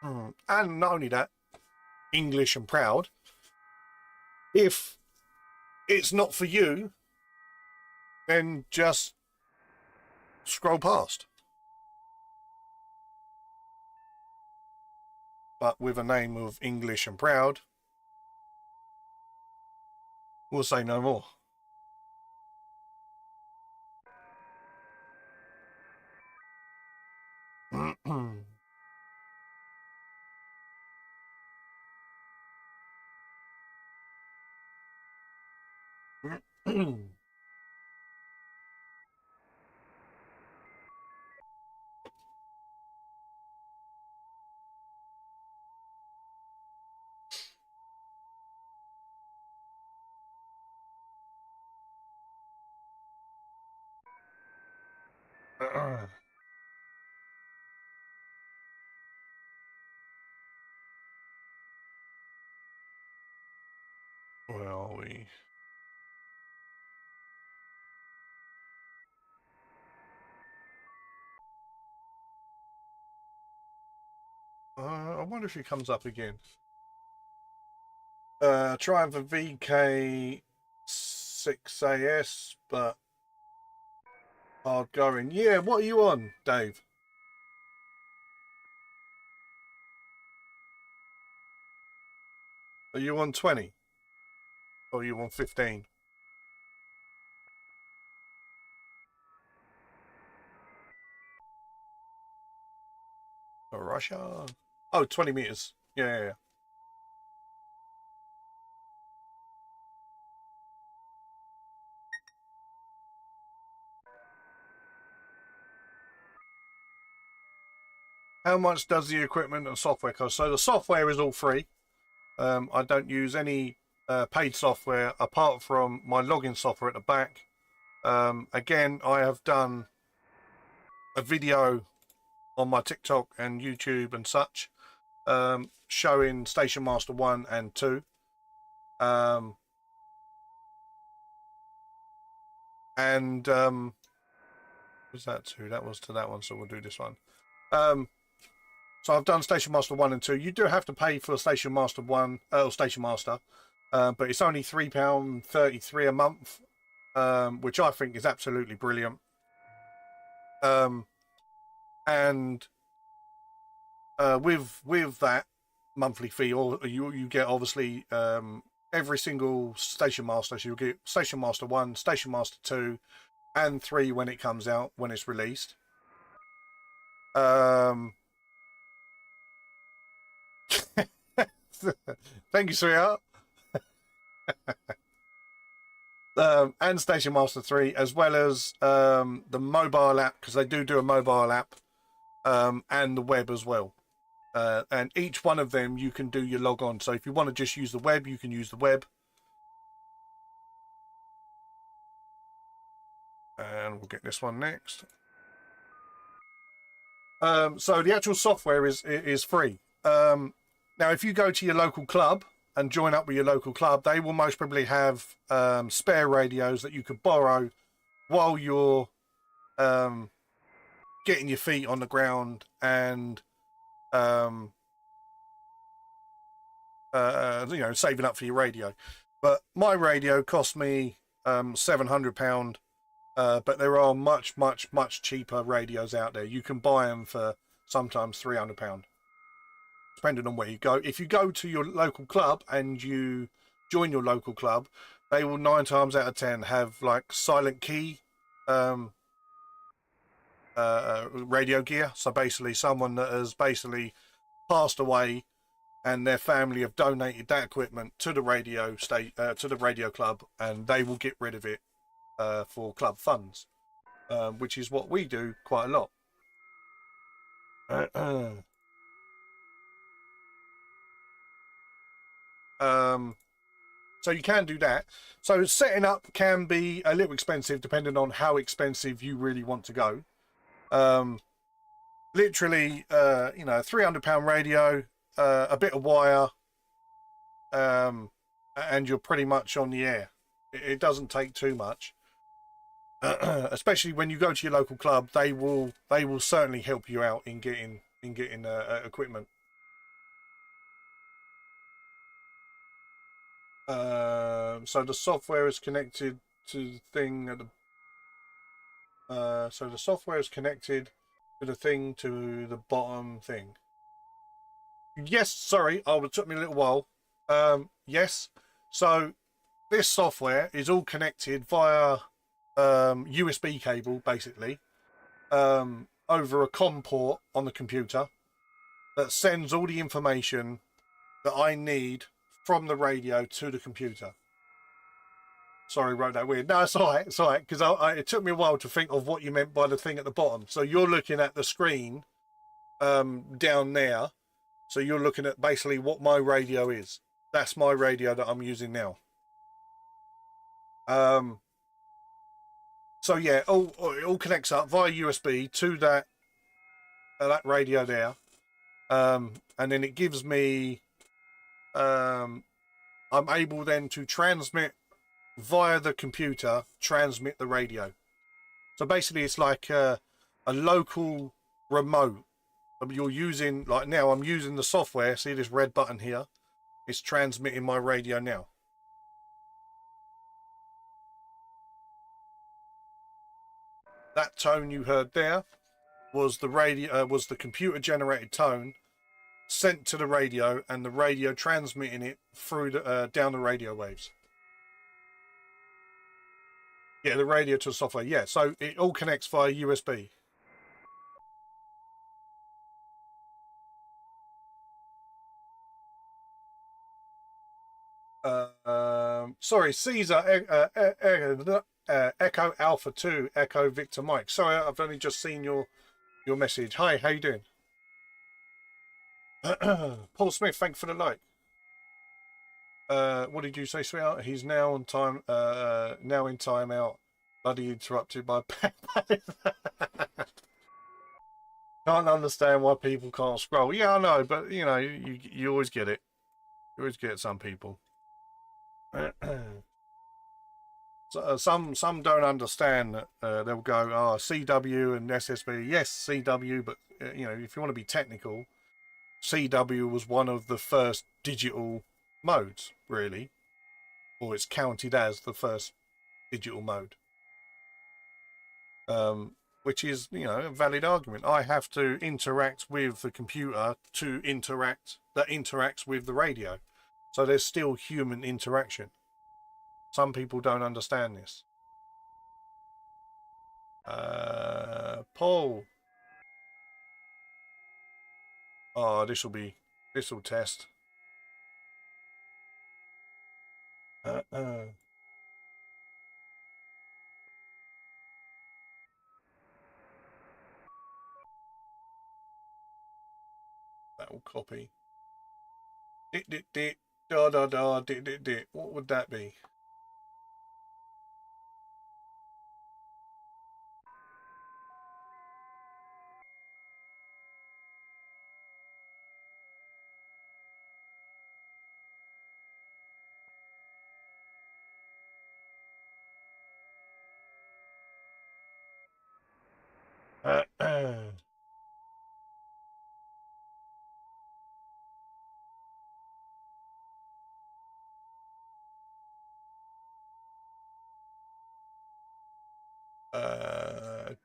And not only that, English and proud. If it's not for you, then just scroll past. But with a name of English and proud, we'll say no more. Where are we? I wonder if he comes up again. Trying for VK6AS, but hard going. Yeah, what are you on, Dave? Are you on 20? Or are you on 15? Oh, Russia? Oh, 20 meters. Yeah. How much does the equipment and software cost? So the software is all free. I don't use any paid software apart from my login software at the back. Again, I have done a video on my TikTok and YouTube and such, showing Station Master 1 and 2. Was that 2? That was to that one, so we'll do this one. So I've done Station Master 1 and 2. You do have to pay for Station Master 1, or Station Master, but it's only £3.33 a month, which I think is absolutely brilliant. And with that monthly fee, or you get obviously every single Station Master. So you'll get Station Master 1, Station Master 2, and 3 when it comes out, when it's released. Thank you, sweetheart. And Station Master 3, as well as the mobile app, because they do a mobile app, and the web as well. And each one of them you can do your log on. So if you want to just use the web, you can use the web. And we'll get this one next. So the actual software is free. Now, if you go to your local club and join up with your local club, they will most probably have spare radios that you could borrow while you're getting your feet on the ground and saving up for your radio. But my radio cost me £700, but there are much cheaper radios out there. You can buy them for sometimes £300, depending on where you go. If you go to your local club and you join your local club, they will 9 times out of 10 have like silent key radio gear. So basically someone that has basically passed away and their family have donated that equipment to the radio to the radio club, and they will get rid of it for club funds, which is what we do quite a lot. So you can do that. So setting up can be a little expensive depending on how expensive you really want to go. Literally, £300 radio, a bit of wire, and you're pretty much on the air. It doesn't take too much. Especially when you go to your local club, they will certainly help you out in getting equipment. So the software is connected to the thing at the. So the software is connected to the thing to the bottom thing. Yes, sorry, it took me a little while. Yes, so this software is all connected via USB cable, basically. over a COM port on the computer that sends all the information that I need from the radio to the computer. Sorry, wrote that weird. No, it's all right. It's all right, because it took me a while to think of what you meant by the thing at the bottom. So you're looking at the screen down there. So you're looking at basically what my radio is. That's my radio that I'm using now. So yeah, it all connects up via USB to that radio there, and then it gives me. I'm able then to transmit via the computer, transmit the radio. So basically, it's like a local remote. You're using, like now, I'm using the software. See this red button here? It's transmitting my radio now. That tone you heard there was the radio, was the computer generated tone sent to the radio, and the radio transmitting it through the down the radio waves. Yeah, the radio to the software. Yeah, so it all connects via USB. Sorry, Caesar, Echo Alpha 2, Echo Victor Mike. Sorry, I've only just seen your message. Hi, how you doing? Paul Smith, thanks for the like. What did you say, sweetheart? He's now on time. Now in timeout. Bloody interrupted by Can't understand why people can't scroll. Yeah, I know, but you know, you always get it. You always get some people. So, some don't understand that. They'll go, oh, CW and SSB. Yes, CW, but you know, if you want to be technical, CW was one of the first digital modes, really, or it's counted as the first digital mode. Which is, you know, a valid argument. I have to interact with the computer to interact, that interacts with the radio. So there's still human interaction. Some people don't understand this. Paul. Oh, this will test. That will copy. Dit, da da da, dit. What would that be?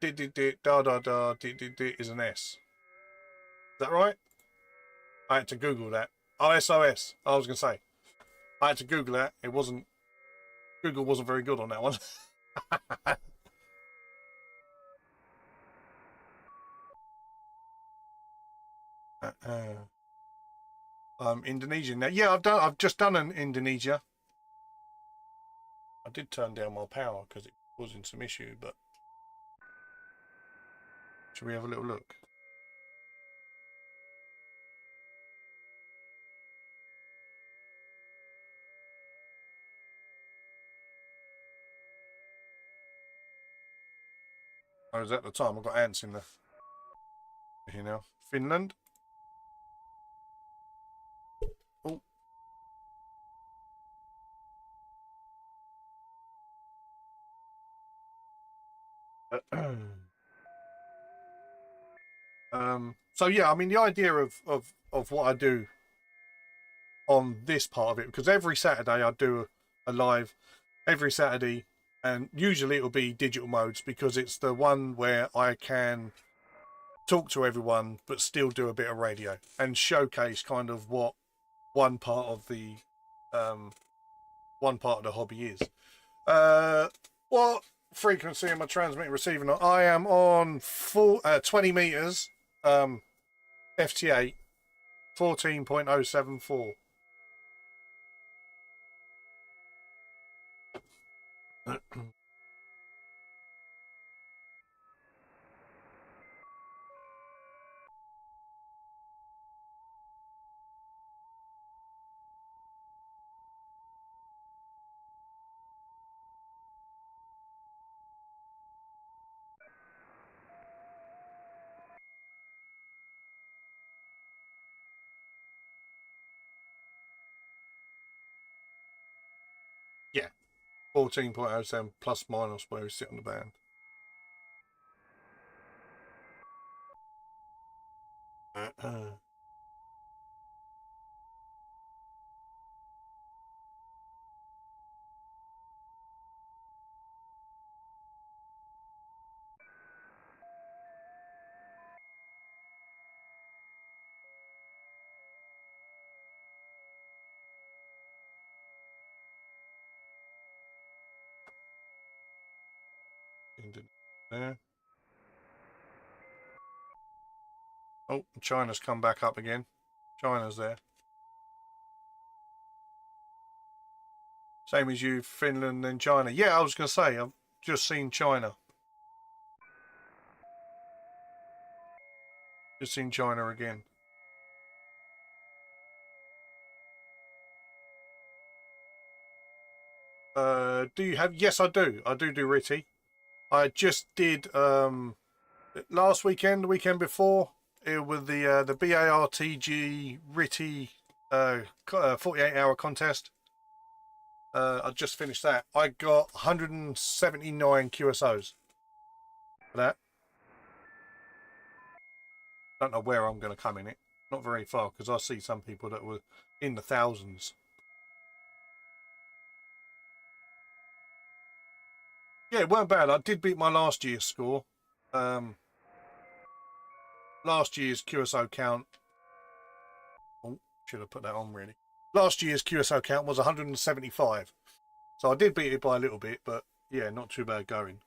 Dit, da da da, dit is an S. Is that right? I had to Google that. Oh, SOS. I was going to say. I had to Google that. It wasn't. Google wasn't very good on that one. Indonesian now. Yeah, I've just done an Indonesia. I did turn down my power because it was in some issue, but should we have a little look? I was at the time. I've got ants in the here now. Finland. Oh. So yeah, I mean the idea of what I do on this part of it, because every Saturday I do a live every Saturday, and usually it'll be digital modes because it's the one where I can talk to everyone but still do a bit of radio and showcase kind of what one part of the hobby is. What frequency am I transmitting receiving on? I am on 20 meters, FT8, 14.074. Yeah, 14.07 plus minus where we sit on the band. There. Oh, China's come back up again. China's there. Same as you, Finland and China. Yeah, I was going to say, I've just seen China. Just seen China again. Do you have? Yes, I do. I do RITI. I just did last weekend, the weekend before, it was the BARTG RITI 48-hour contest. I just finished that. I got 179 QSOs for that. Don't know where I'm going to come in it. Not very far, because I see some people that were in the thousands. Yeah, it weren't bad. I did beat my last year's score. Last year's QSO count. Oh, should have put that on really. Last year's QSO count was 175. So I did beat it by a little bit, but yeah, not too bad going.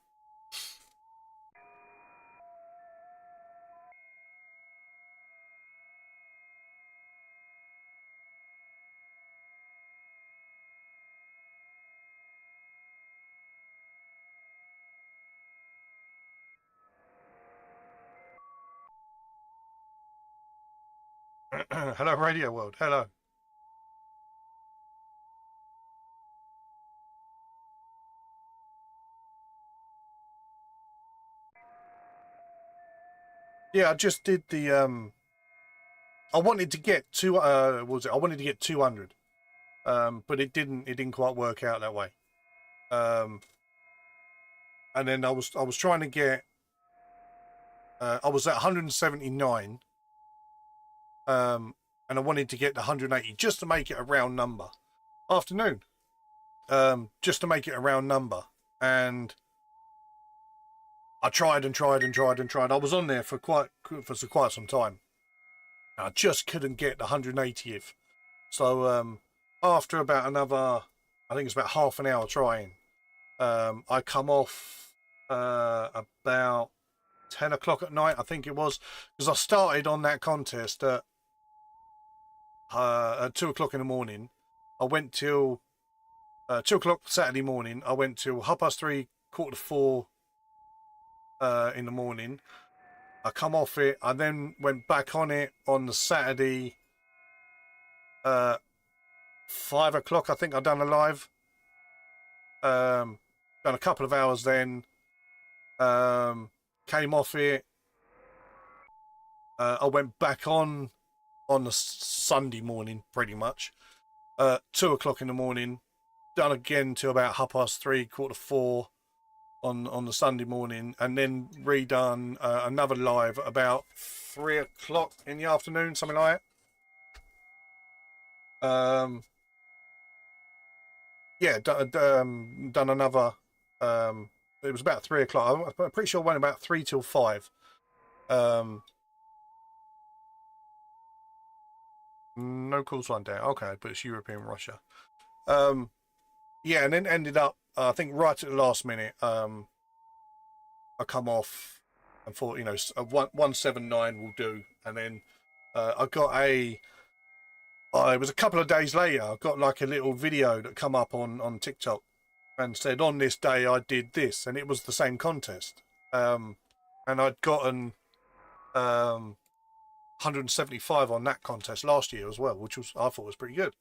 Hello, Radio World. Hello. Yeah, I just did the I wanted to get what was it? I wanted to get 200. But it didn't quite work out that way. And then I was trying to get I was at 179. And I wanted to get the 180 just to make it a round number. Afternoon. Just to make it a round number. And I tried and tried and tried and tried. I was on there for quite some time. I just couldn't get the 180th. So after about another, I think it's about half an hour trying, I come off about 10 o'clock at night, I think it was, because I started on that contest at 2 o'clock in the morning. I went till 2 o'clock Saturday morning. I went till 3:30, 4:45 in the morning. I come off it. I then went back on it on the Saturday. 5 o'clock, I think I done a live. Done a couple of hours then. Came off it. I went back on the Sunday morning, pretty much. 2 o'clock in the morning. Done again till about 3:30, 4:45 on the Sunday morning, and then redone another live at about 3 o'clock in the afternoon, something like that. Yeah, done another. It was about 3 o'clock. I'm pretty sure I went about 3 till 5. No calls one down. Okay, but it's European Russia. Yeah, and then ended up, I think, right at the last minute. I come off and thought, you know, 179 will do, and then I got a. It was a couple of days later. I got like a little video that come up on TikTok and said on this day I did this, and it was the same contest. And I'd gotten 175 on that contest last year as well, which was I thought was pretty good.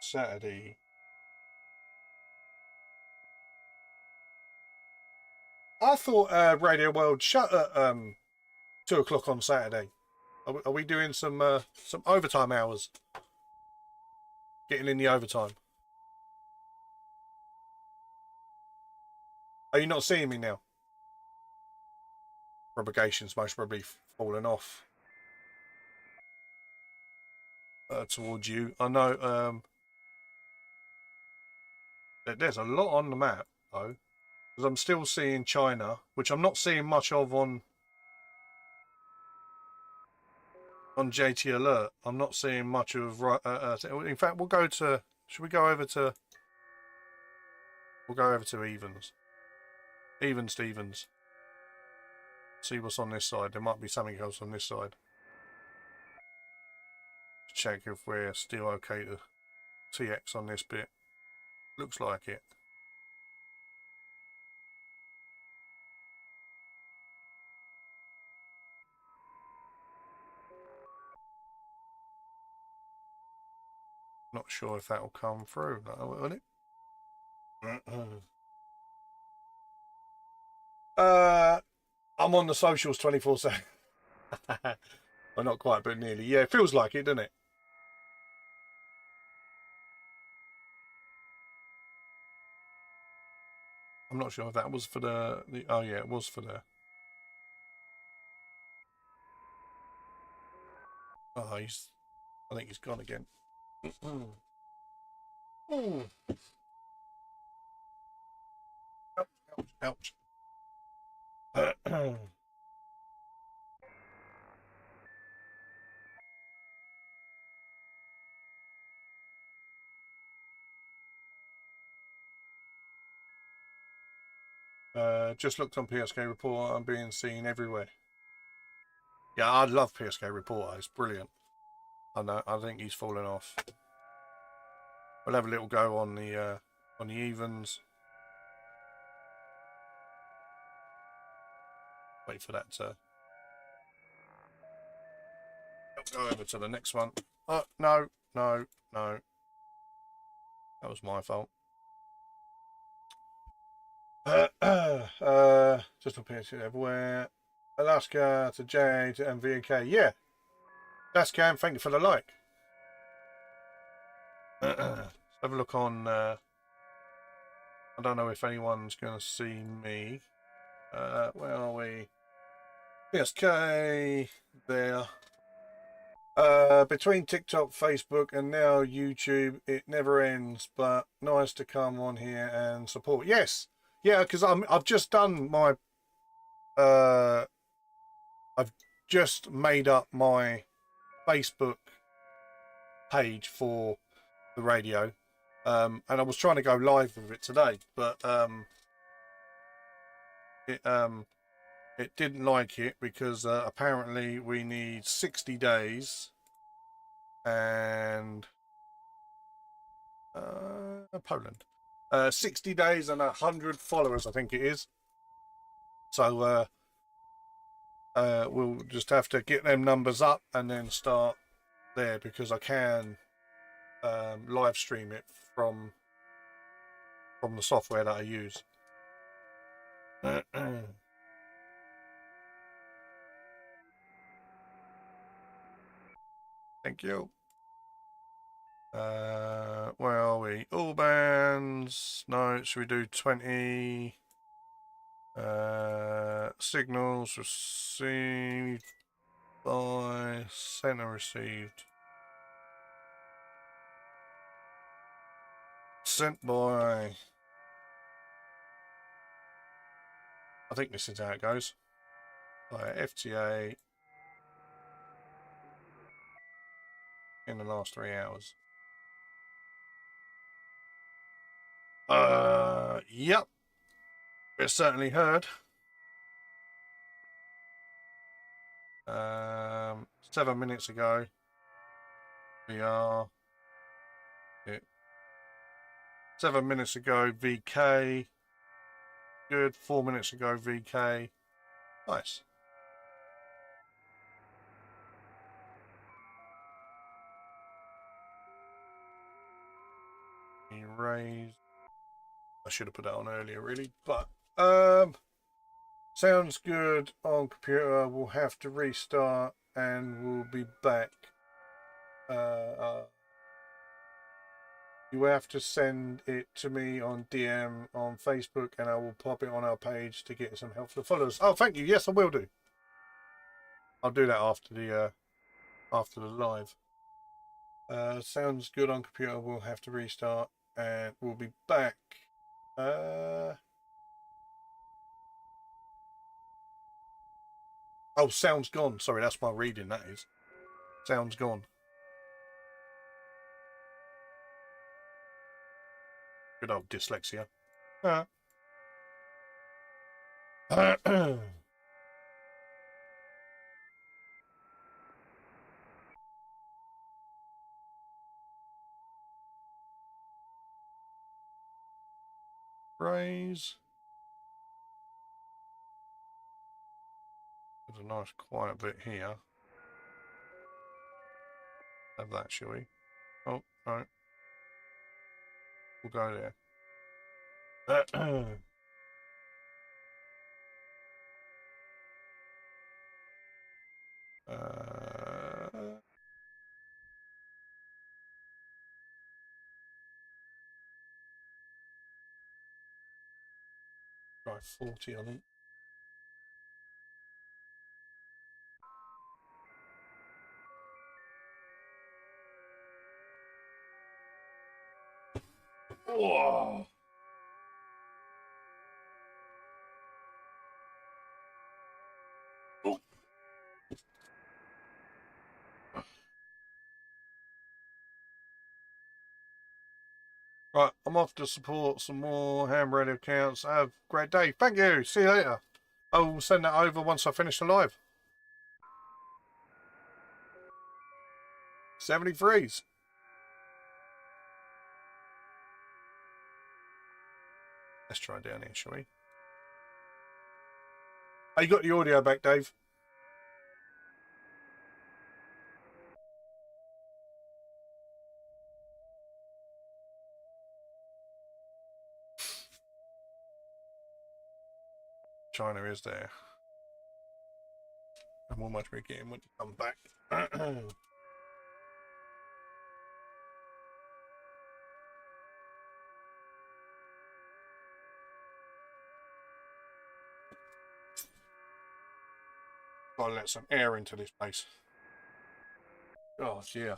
Saturday. I thought Radio World shut at 2 o'clock on Saturday. Are we doing some overtime hours? Getting in the overtime. Are you not seeing me now? Propagation's most probably fallen off towards you. I know there's a lot on the map though, because I'm still seeing China, which I'm not seeing much of on JT Alert. I'm not seeing much of. In fact, we'll go to. Should we go over to? We'll go over to Evans. Stevens. See what's on this side. There might be something else on this side. Check if we're still okay to TX on this bit. Looks like it. Not sure if that will come through, will it? I'm on the socials 24/7. Well, not quite, but nearly. Yeah, it feels like it, doesn't it? I'm not sure if that was for the oh yeah, it was for the. Oh, I think he's gone again. Ouch. Just looked on PSK Report. I'm being seen everywhere. Yeah, I love PSK Report. It's brilliant. I know. I think he's fallen off. We'll have a little go on the evens. Wait for that to go over to the next one. Oh no. That was my fault. Just on PSK everywhere. Alaska to J to M0KNM. Yeah. That's Cam. Thank you for the like. Let's have a look on. I don't know if anyone's going to see me. Where are we? PSK there. Between TikTok, Facebook, and now YouTube, it never ends. But nice to come on here and support. Yes, yeah, because I've just done my. I've just made up my Facebook page for the radio, and I was trying to go live with it today, but it didn't like it because apparently we need 60 days and Poland 60 days and 100 followers, I think it is. So we'll just have to get them numbers up and then start there, because I can live stream it from the software that I use. Thank you. Where are we? All bands. No, should we do 20? Signals received by center received. Sent by. I think this is how it goes. By FTA in the last 3 hours. Yep. It's certainly heard. 7 minutes ago. We are. 7 minutes ago, VK. Good. 4 minutes ago, VK. Nice. Erase. I should have put that on earlier, really, but sounds good on computer. We'll have to restart, and we'll be back. You have to send it to me on DM on Facebook, and I will pop it on our page to get some help for the followers. Oh, thank you. Yes, I will do. I'll do that after the live. Sounds good on computer. We'll have to restart, and we'll be back. Oh, sound's gone. Sorry, that's my reading. That is. Sound's gone. Good old dyslexia. Raise. There's a nice quiet bit here. Have that, shall we? Oh, no. We'll go there. Try 40, I think. Whoa. Oh. Right, I'm off to support some more ham radio accounts. Have a great day. Thank you. See you later. I will send that over once I finish the live. 73s. Let's try down here, shall we? Oh, you got the audio back, Dave? China is there. And we'll much be getting when you come back. Gotta let some air into this place. Oh, yeah.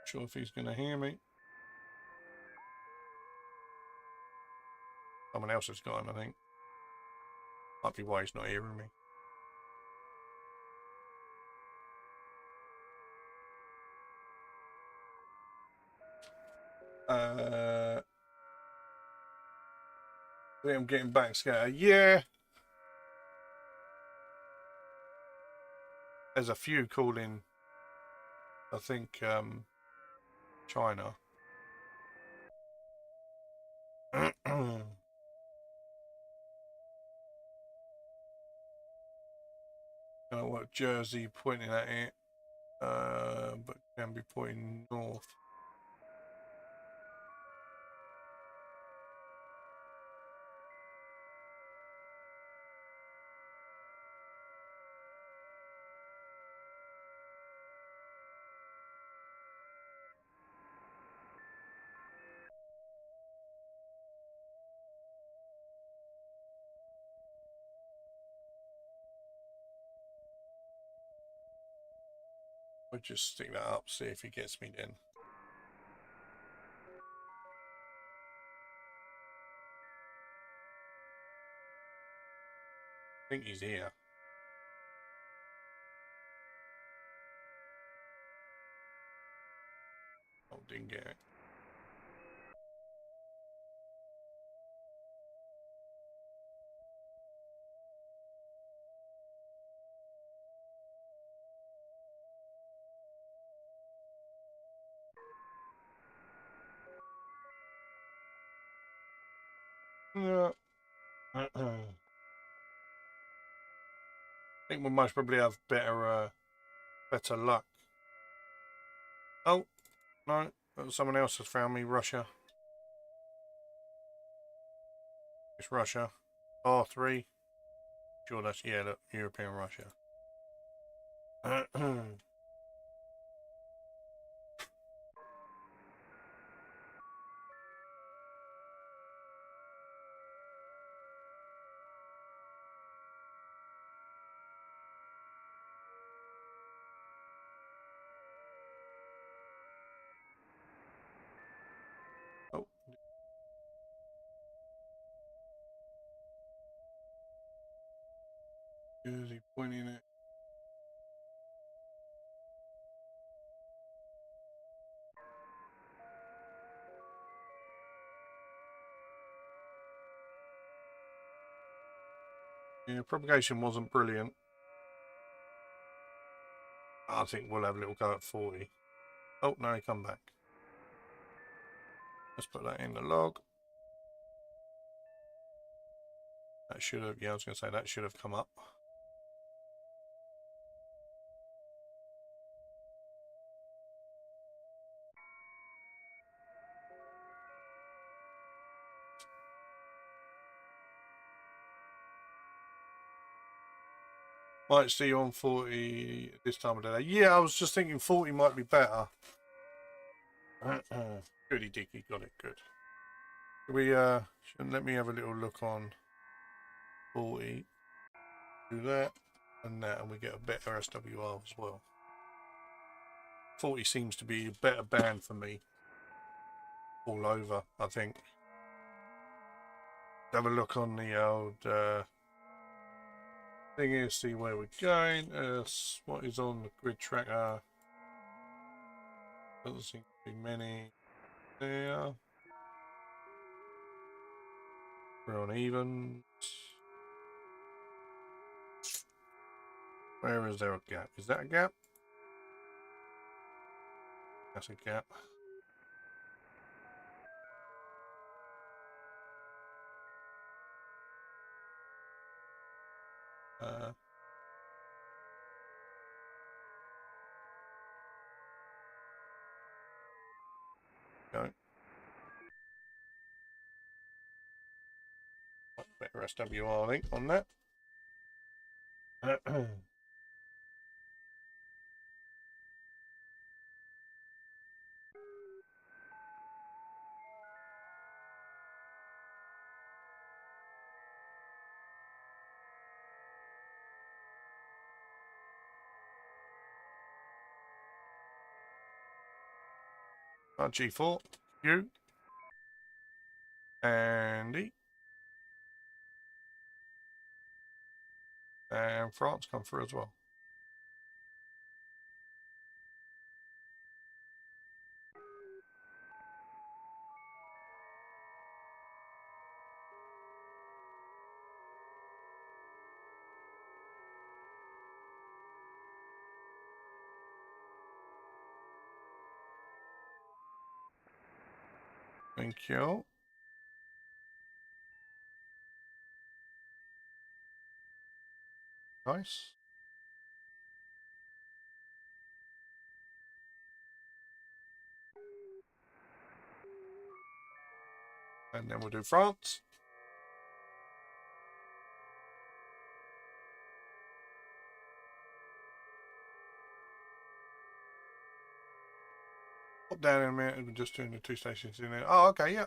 Sure if he's going to hear me. Someone else has gone, I think. Might be why he's not hearing me. I think I'm getting back scatter. Yeah. There's a few calling, I think, China. I don't know what Jersey pointing at it, but can be pointing north. We'll just stick that up, see if he gets me then. I think he's here. Oh, didn't get it. Yeah. I think we most probably have better luck. Oh, no, someone else has found me. Russia. It's Russia. R3. Sure, that's, yeah, look, European Russia. Oh. Is he pointing it? Yeah, propagation wasn't brilliant. I think we'll have a little go at 40. Oh, no, he come back. Let's put that in the log. That should have, yeah, I was going to say that should have come up. Might see you on 40 this time of the day. Yeah, I was just thinking 40 might be better. Goody dicky, got it, good. We let me have a little look on 40. Do that and that, and we get a better SWR as well. 40 seems to be a better band for me all over, I think. Have a look on the old thing here, see where we're going. What is on the grid tracker? Doesn't seem to be many there. We're on evens. Where is there a gap? Is that a gap? That's a gap. Go. Better SWR, I think, on that. G4, Q, and E. And France come through as well. Thank you. Nice. And then we'll do France. Pop down in a minute. We're just doing the 2 stations in there. Oh, okay, yeah.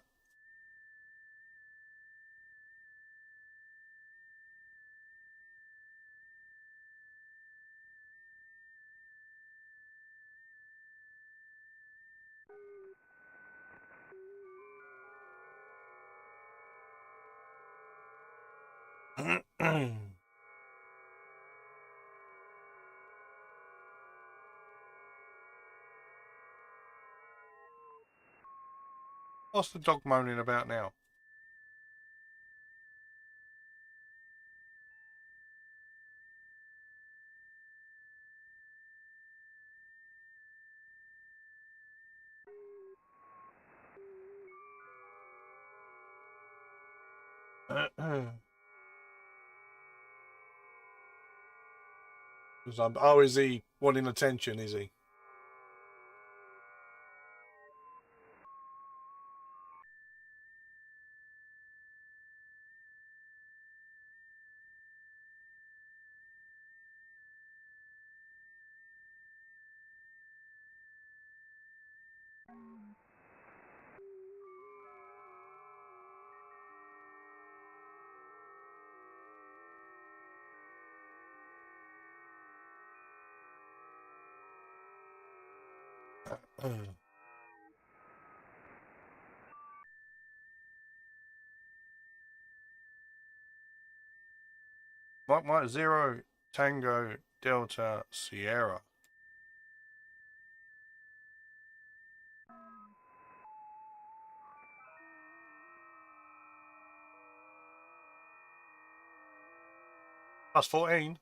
What's the dog moaning about now? Oh, is he wanting attention, is he? Mike 0 Tango Delta Sierra. Plus 14.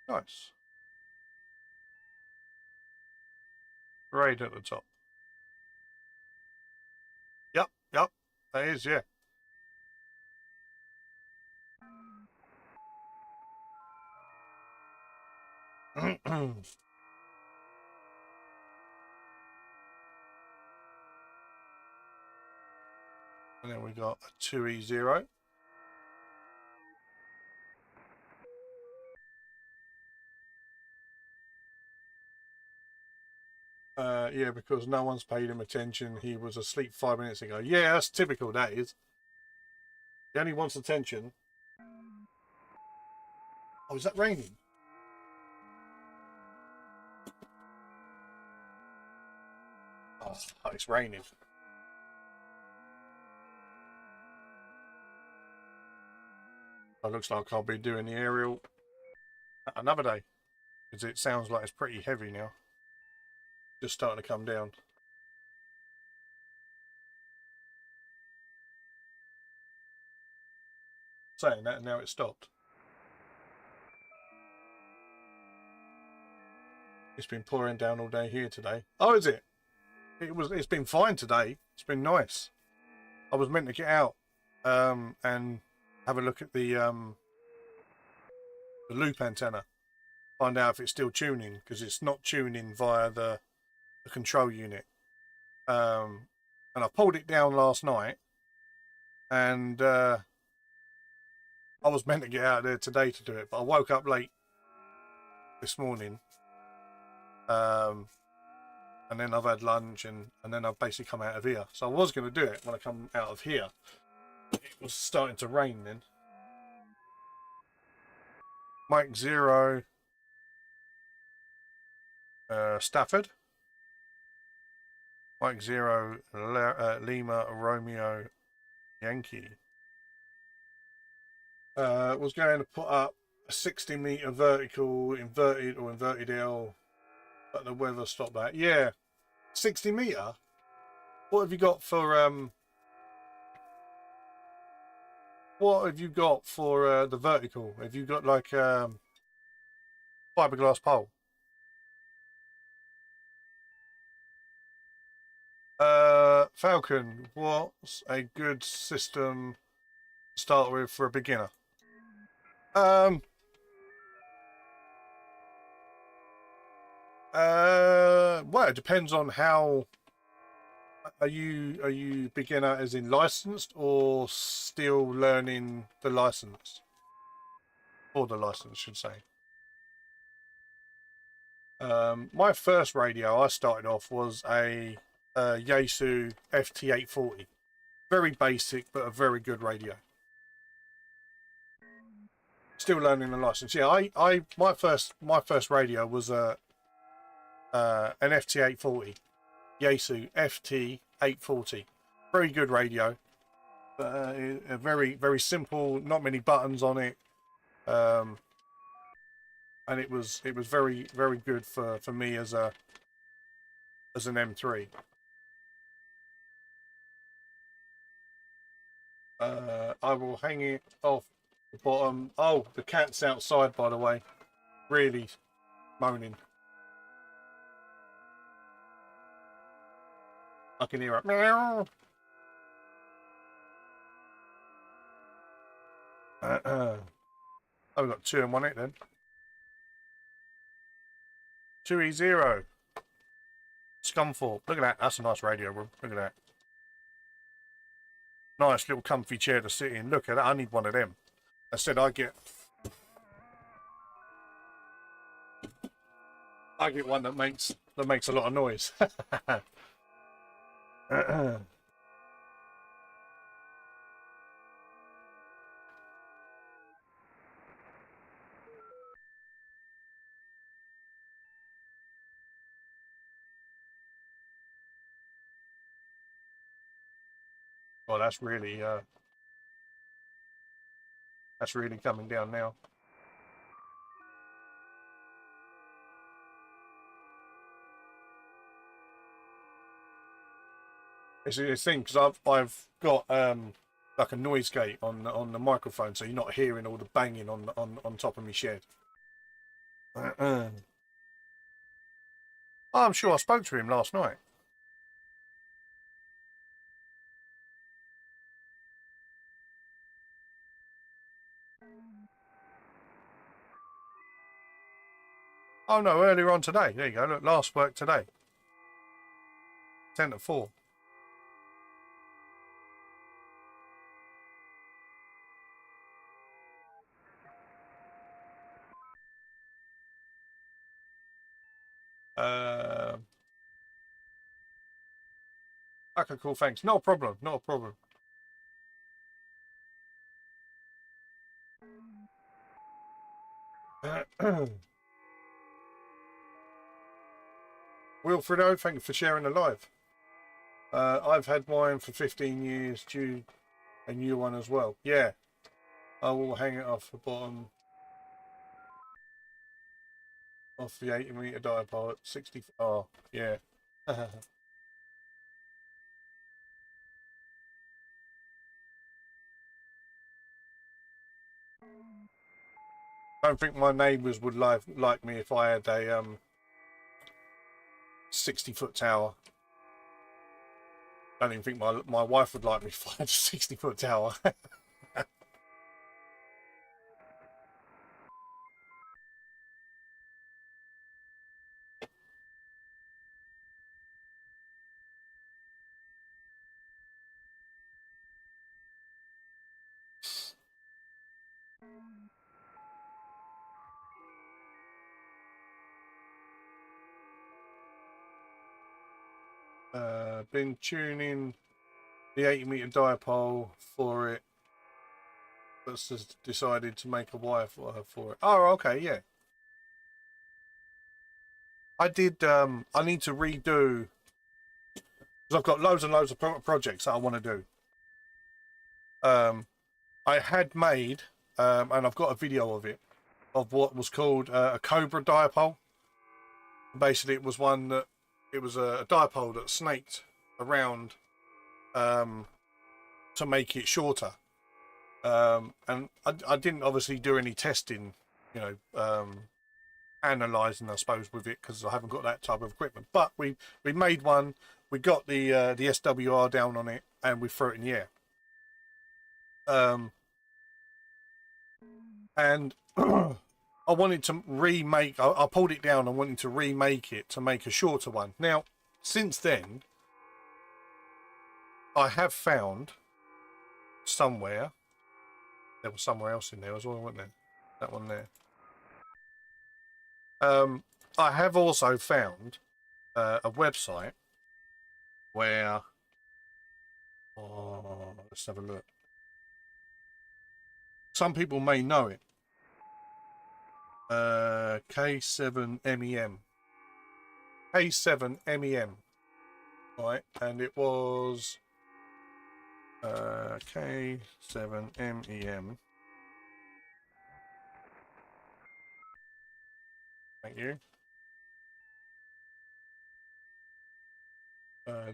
Nice. Right at the top. Yep, that is, yeah. And then we got a 2E0. Yeah, because no one's paid him attention. He was asleep 5 minutes ago. Yeah, that's typical, that is. He only wants attention. Oh, is that raining? Oh, it's raining. It looks like I'll be doing the aerial another day, because it sounds like it's pretty heavy now. Just starting to come down. Saying that, and now it stopped. It's been pouring down all day here today. Oh, is it? It's been fine today. It's been nice. I was meant to get out and have a look at the loop antenna, find out if it's still tuning, because it's not tuning via the control unit. And I pulled it down last night, and I was meant to get out there today to do it, but I woke up late this morning, and then I've had lunch, and then I've basically come out of here. So I was going to do it when I come out of here. It was starting to rain then. Mike 0 Stafford. Mike 0 Lima Romeo Yankee. Was going to put up a 60-meter vertical inverted L, but the weather stopped that. Yeah, 60 meter. What have you got for the vertical? Have you got like fiberglass pole? Falcon, what's a good system to start with for a beginner? Well, it depends on how. Are you beginner as in licensed or still learning the license? Or the license, should say. My first radio I started off was a Yaesu FT840. Very basic, but a very good radio. Still learning the license. Yeah, my first radio was an FT840, Yaesu FT840. Very good radio. A very simple, not many buttons on it. And it was very good for me as an M3. I will hang it off the bottom. Oh, the cat's outside, by the way, really moaning. I can hear it. Meow. I've got 2 in 1 it then. 2E0. Scunthorpe. Look at that. That's a nice radio room. Look at that. Nice little comfy chair to sit in. Look at that. I need one of them. I said I get one that makes a lot of noise. Well, that's really coming down now. It's a thing because I've got like a noise gate on the microphone, so you're not hearing all the banging on top of my shed. I'm sure I spoke to him last night. Oh no, earlier on today. There you go. Look, last work today. 10 to 4. Okay, cool. Thanks. No problem. Not a problem. Wilfredo, thank you for sharing the live. I've had mine for 15 years, due a new one as well. Yeah, I will hang it off the bottom off the 80-meter dipole at 60. Oh, yeah. I don't think my neighbours would like me if I had a 60-foot tower. I don't even think my wife would like me if I had a 60-foot tower. Been tuning the 80-meter dipole for it. That's just decided to make a wire for it. Oh, okay, yeah. I did. I need to redo because I've got loads and loads of projects that I want to do. I had made, and I've got a video of it, of what was called a Cobra dipole. Basically, it was one that it was a dipole that snaked around to make it shorter. And I didn't obviously do any testing, you know, analysing, I suppose, with it because I haven't got that type of equipment. But we made one. We got the SWR down on it, and we threw it in the air. And I wanted to remake, I pulled it down and wanted to remake it to make a shorter one. Now, since then, I have found somewhere, there was somewhere else in there as well, wasn't there? That one there. I have also found a website where, oh, let's have a look. Some people may know it. K7MEM. K7MEM. Right, and it was K7MEM. Thank you.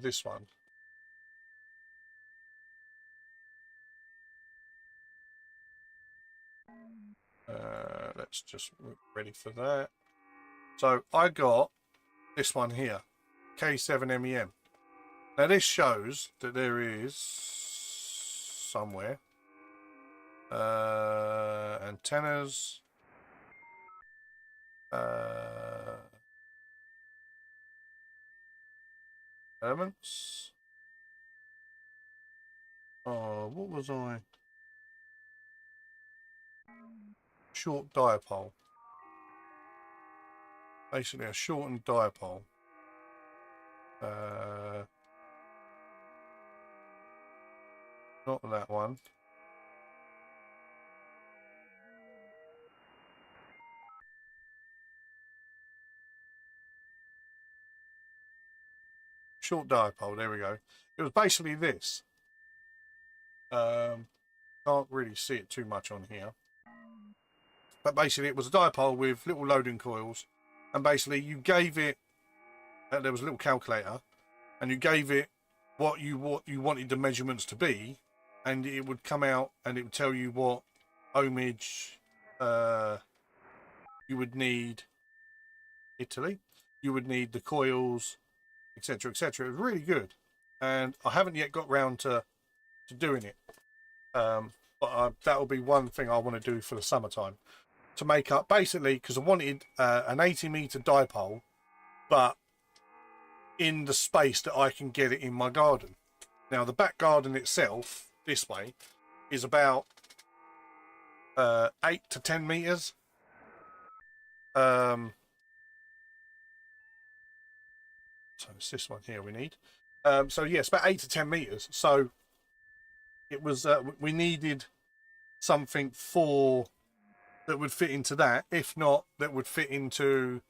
This one. Let's just get ready for that. So I got this one here, K7MEM. Now this shows that there is somewhere antennas, elements. Oh, what was I? Short dipole. Basically a shortened dipole. Not that one. Short dipole, there we go. It was basically this. Can't really see it too much on here. But basically it was a dipole with little loading coils. And basically you gave it, there was a little calculator, and you gave it what you wanted the measurements to be, and it would come out and it would tell you what ohmage you would need, you would need the coils, etc, etc. It was really good, and I haven't yet got round to doing it, but that will be one thing I want to do for the summertime, to make up, basically, because I wanted an 80-meter dipole, but in the space that I can get it in my garden. Now the back garden itself, this way, is about 8 to 10 meters. So it's this one here we need. So yes, about 8 to 10 meters. So it was, we needed something for that would fit into that. If not, that would fit into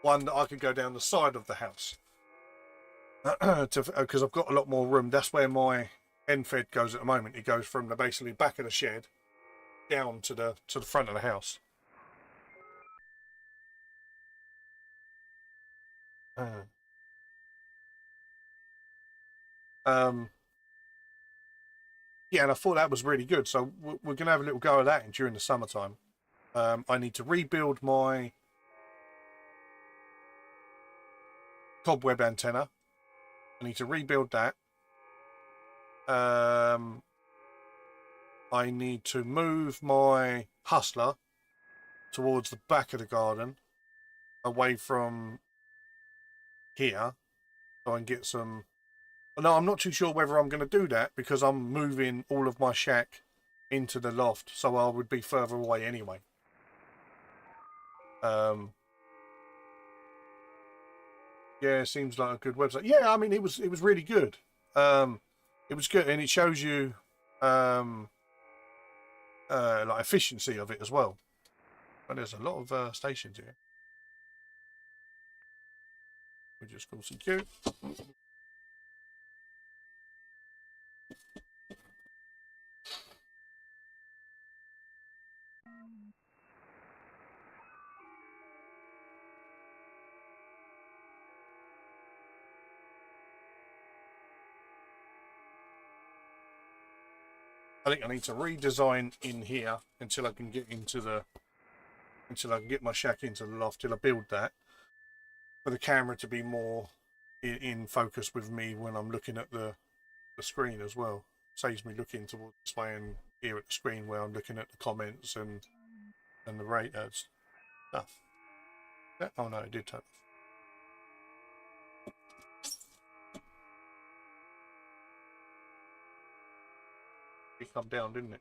one that I could go down the side of the house. Because I've got a lot more room. That's where my end fed goes at the moment. It goes from the basically back of the shed down to the front of the house. Yeah, and I thought that was really good. So we're going to have a little go at that during the summertime. I need to rebuild my cobweb antenna. I need to rebuild that. I need to move my hustler towards the back of the garden, away from here, so I can get some. No, I'm not too sure whether I'm going to do that, because I'm moving all of my shack into the loft, so I would be further away anyway. Yeah, seems like a good website. Yeah, I mean, it was really good. It was good, and it shows you like efficiency of it as well. But there's a lot of stations here. We just call some Q. I think I need to redesign in here until I can get into the, until I can get my shack into the loft, till I build that, for the camera to be more in focus with me when I'm looking at the screen as well. Saves me looking towards this way and here at the screen where I'm looking at the comments and the raters. stuff. Oh no, it did turn off. It come down, didn't it?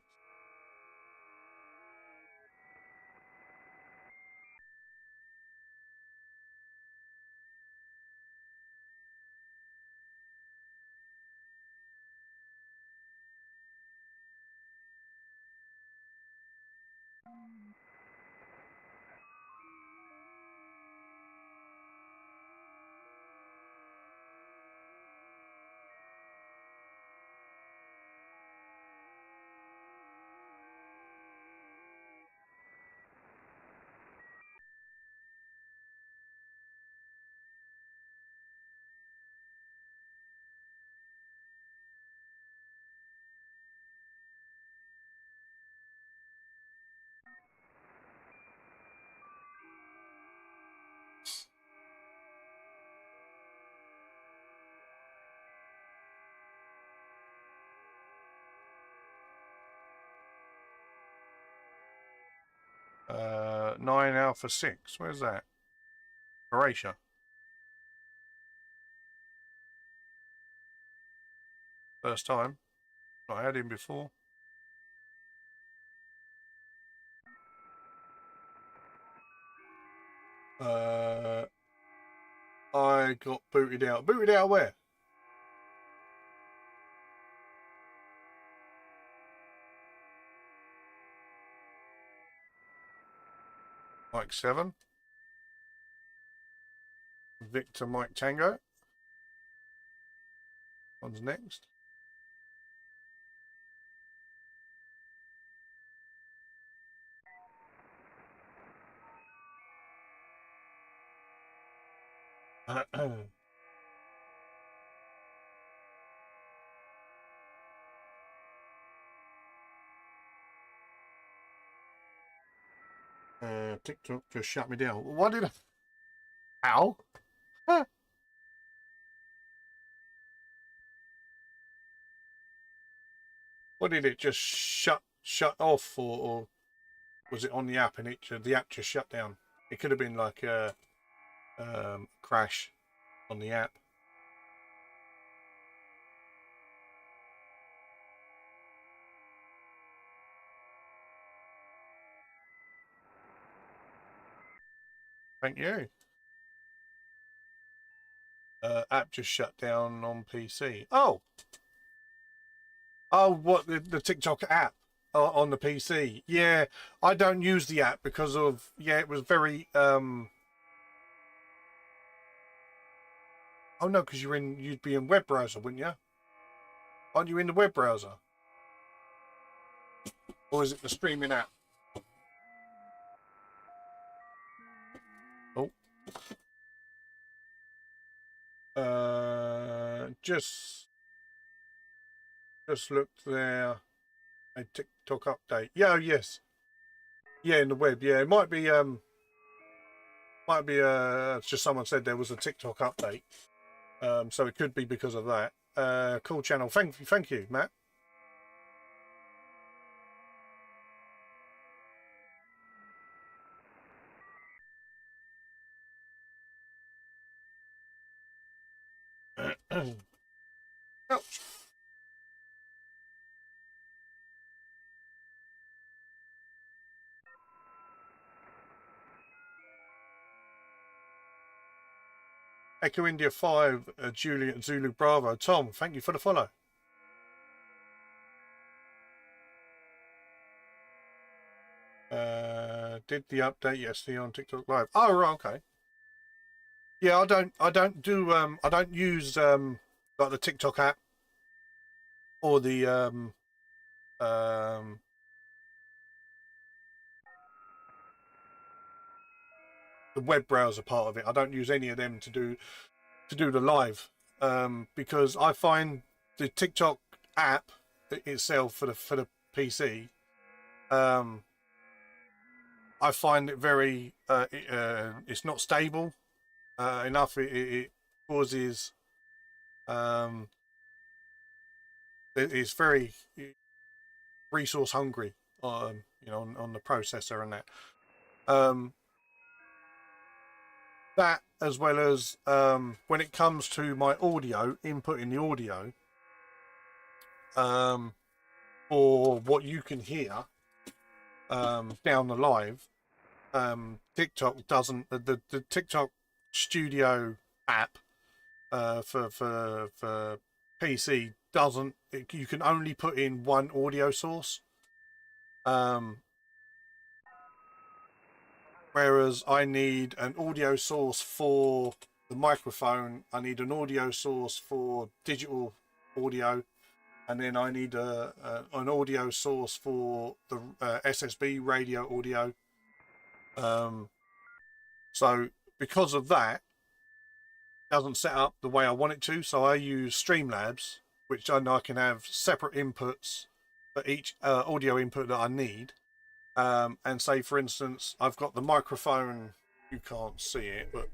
Uh, 9 Alpha 6. Where's that? Croatia. First time. Not had him before. I got booted out. Booted out where? Mike 7. Victor Mike Tango. One's next. TikTok just shut me down. What did I... Ow? What did it just shut off, or was it on the app and the app just shut down? It could have been like a crash on the app. Thank you. App just shut down on PC. Oh, what, the TikTok app on the PC? Yeah, I don't use the app because of, yeah, it was very oh no, because you'd be in web browser, wouldn't you? Aren't you in the web browser? Or is it the streaming app? Oh. Just looked there. A TikTok update. Yeah, oh, yes. Yeah, in the web. Yeah, it might be just someone said there was a TikTok update. So it could be because of that. Cool channel. Thank you, Matt. Ouch. Echo India 5, Juliet Zulu Bravo. Tom, thank you for the follow. Did the update yesterday on TikTok Live. Oh, right, okay. Yeah, I don't use like the TikTok app or the the web browser part of it. I don't use any of them to do the live, because I find the TikTok app itself for the PC, I find it very it's not stable enough. It causes it's very resource hungry, you know, on the processor and that. that, as well as when it comes to my audio, inputting the audio for what you can hear down the live. TikTok doesn't, the TikTok Studio app for PC doesn't. You can only put in one audio source. Whereas I need an audio source for the microphone, I need an audio source for digital audio, and then I need an audio source for the SSB radio audio. So because of that, it doesn't set up the way I want it to. So I use Streamlabs, which I know I can have separate inputs for each audio input that I need. And say, for instance, I've got the microphone. You can't see it, but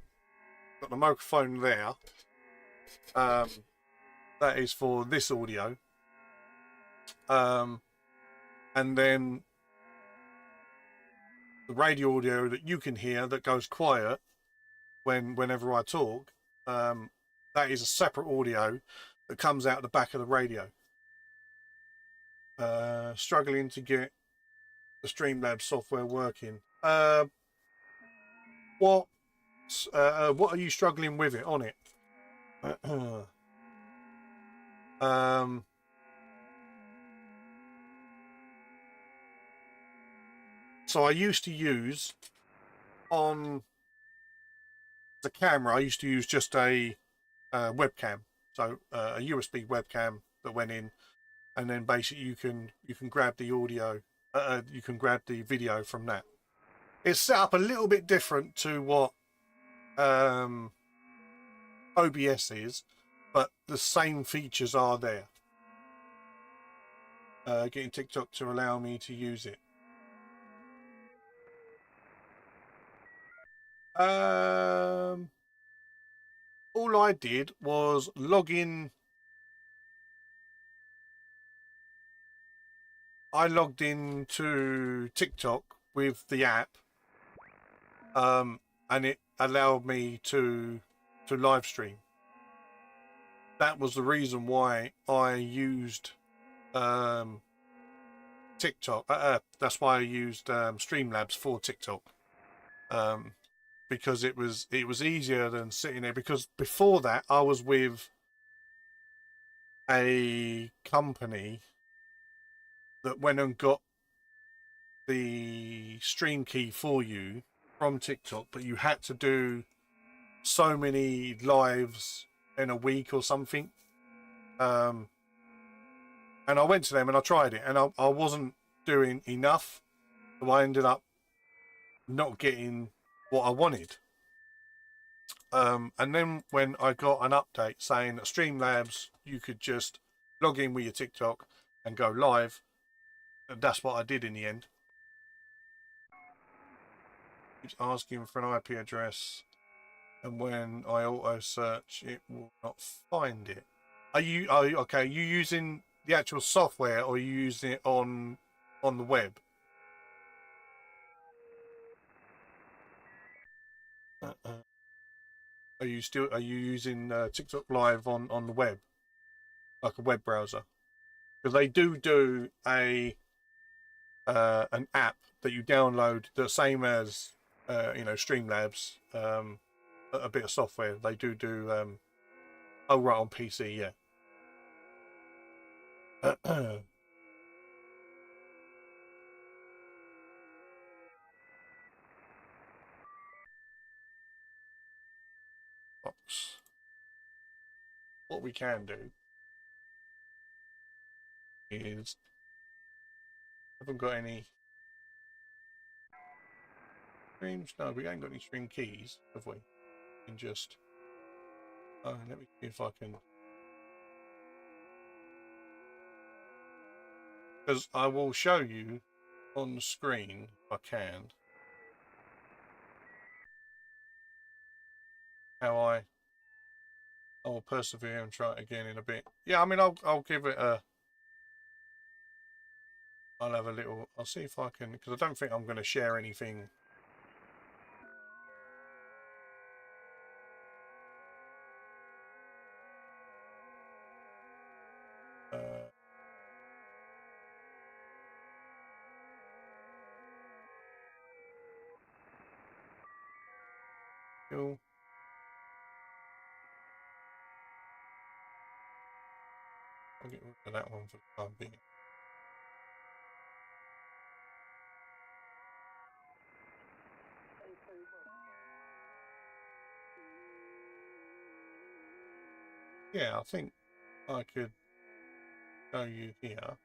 I've got the microphone there. That is for this audio. And then the radio audio that you can hear that goes quiet whenever I talk. That is a separate audio that comes out the back of the radio. Struggling to get the Streamlabs software working. What are you struggling with it on it? So I used to use on the camera. I used to use just a webcam, so a USB webcam that went in, and then basically you can grab the audio, you can grab the video from that. It's set up a little bit different to what OBS is, but the same features are there. Getting TikTok to allow me to use it. All I did was log in. I logged into TikTok with the app, and it allowed me to live stream. That was the reason why I used TikTok. That's why I used Streamlabs for TikTok, because it was easier than sitting there. Because before that, I was with a company that went and got the stream key for you from TikTok, but you had to do so many lives in a week or something. And I went to them and I tried it, and I wasn't doing enough, so I ended up not getting what I wanted. And then when I got an update saying that Streamlabs, you could just log in with your TikTok and go live, and that's what I did in the end. It's asking for an IP address, and when I auto search, it will not find it. Are you okay? Are you using the actual software, or are you using it on the web? Are you using TikTok Live on the web, like a web browser? Because they do a an app that you download, the same as Streamlabs, a bit of software. They do oh, right, on PC, yeah. Box. What we can do is, haven't got any streams. No, we ain't got any stream keys, have we? We can just. Oh, let me see if I can. Because I will show you on the screen if I can how I will persevere and try it again in a bit. Yeah, I mean, I'll give it a. I'll have a little. I'll see if I can, because I don't think I'm going to share anything. Cool. I'll get rid of that one for the time being. Yeah, I think I could show you here.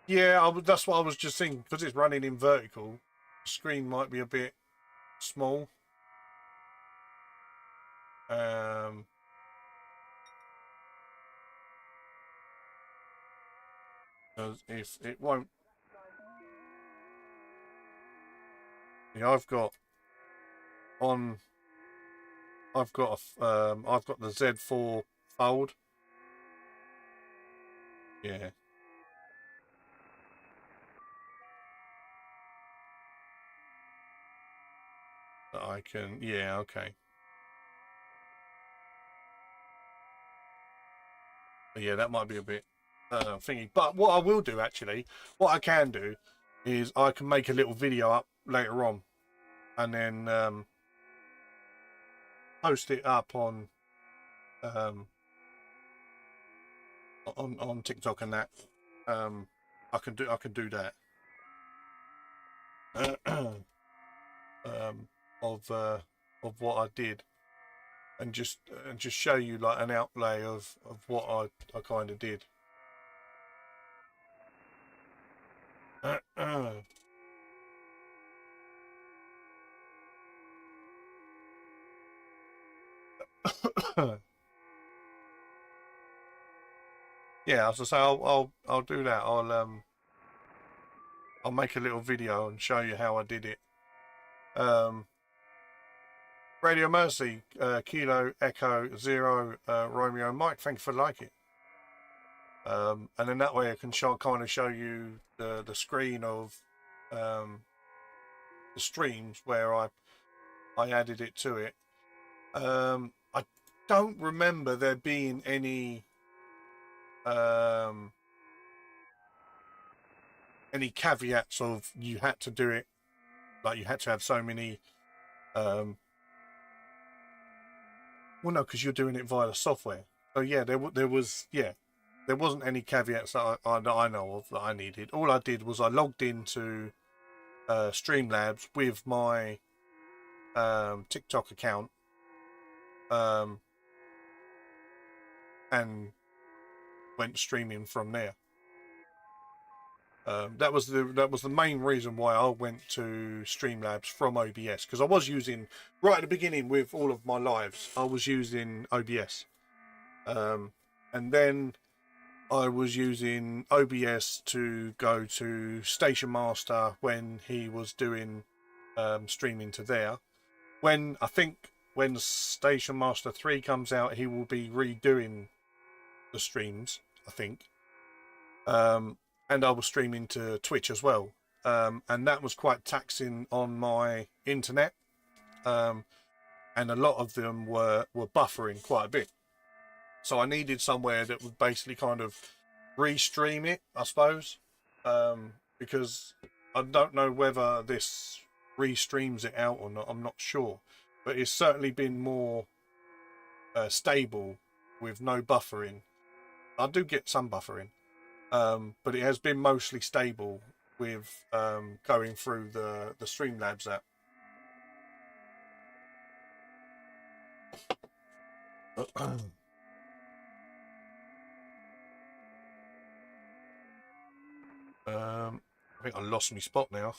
Yeah, that's what I was just thinking, because it's running in vertical, the screen might be a bit small. Because if it won't, yeah, I've got the Z4 Fold. Yeah. That I can, yeah, okay. But yeah, that might be a bit thingy. But what I will do, actually, what I can do is I can make a little video up later on and then post it up on TikTok and that. I can do that. Of what I did, and just show you like an outlay of what I kind of did. Yeah, as I say, I'll do that. I'll make a little video and show you how I did it. Radio Mercy, Kilo Echo Zero Romeo Mike, thank you for liking. And then that way I can kind of show you the screen of the streams where I added it to it. I don't remember there being any caveats of you had to do it, like you had to have so many. Well, no, because you're doing it via the software. So yeah, there was there wasn't any caveats that I know of that I needed. All I did was I logged into Streamlabs with my TikTok account, and went streaming from there. That was the main reason why I went to Streamlabs from OBS, because I was using, right at the beginning with all of my lives, I was using OBS, and then I was using OBS to go to Station Master when he was doing streaming to there. When I think when Station Master 3 comes out, he will be redoing the streams, I think. And I was streaming to Twitch as well. And that was quite taxing on my internet. And a lot of them were buffering quite a bit. So I needed somewhere that would basically kind of restream it, I suppose. Because I don't know whether this restreams it out or not. I'm not sure. But it's certainly been more stable with no buffering. I do get some buffering. But it has been mostly stable with going through the Streamlabs app. I think I lost my spot now.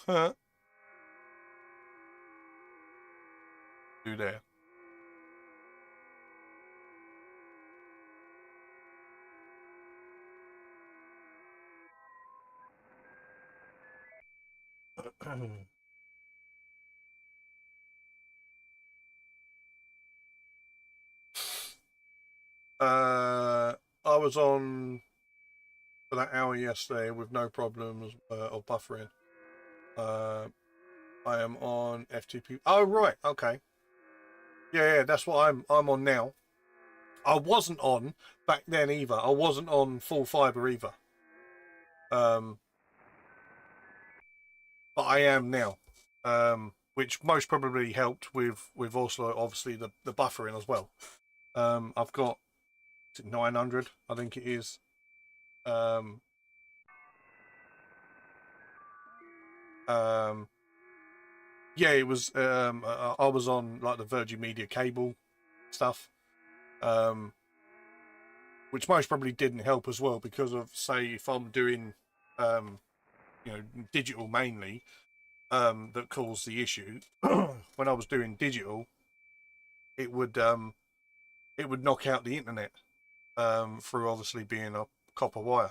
Do there. I was on for that hour yesterday with no problems of buffering. I am on FTP. Oh right, okay. Yeah, that's what I'm on now. I wasn't on back then either. I wasn't on full fiber either. but I am now, which most probably helped with also obviously the buffering as well. I've got 900, I think it is. Um, yeah, it was. I was on like the Virgin Media cable stuff, which most probably didn't help as well because of, say, if I'm doing, digital mainly, that caused the issue. When I was doing digital, it would knock out the internet through obviously being a copper wire.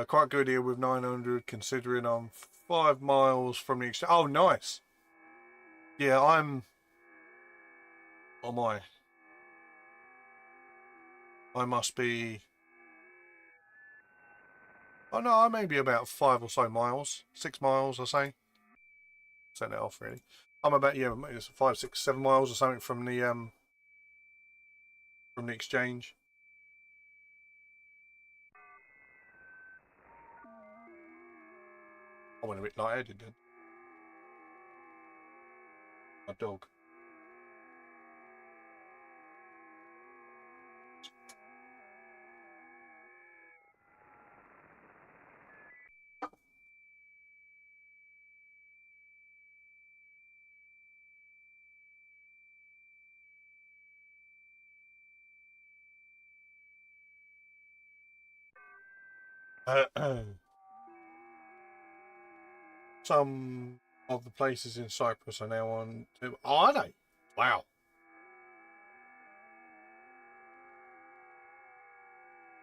Quite good here with 900, considering I'm 5 miles from the exchange. Oh, nice. Yeah, I'm. Oh my. I must be. Oh no, I may be about 5 or so miles, 6 miles, I say. Set that off really. I'm about, yeah, it's 5, 6, 7 miles or something from the exchange. I went a bit lightheaded then. My dog. Some of the places in Cyprus are now on. Oh, are they? Wow.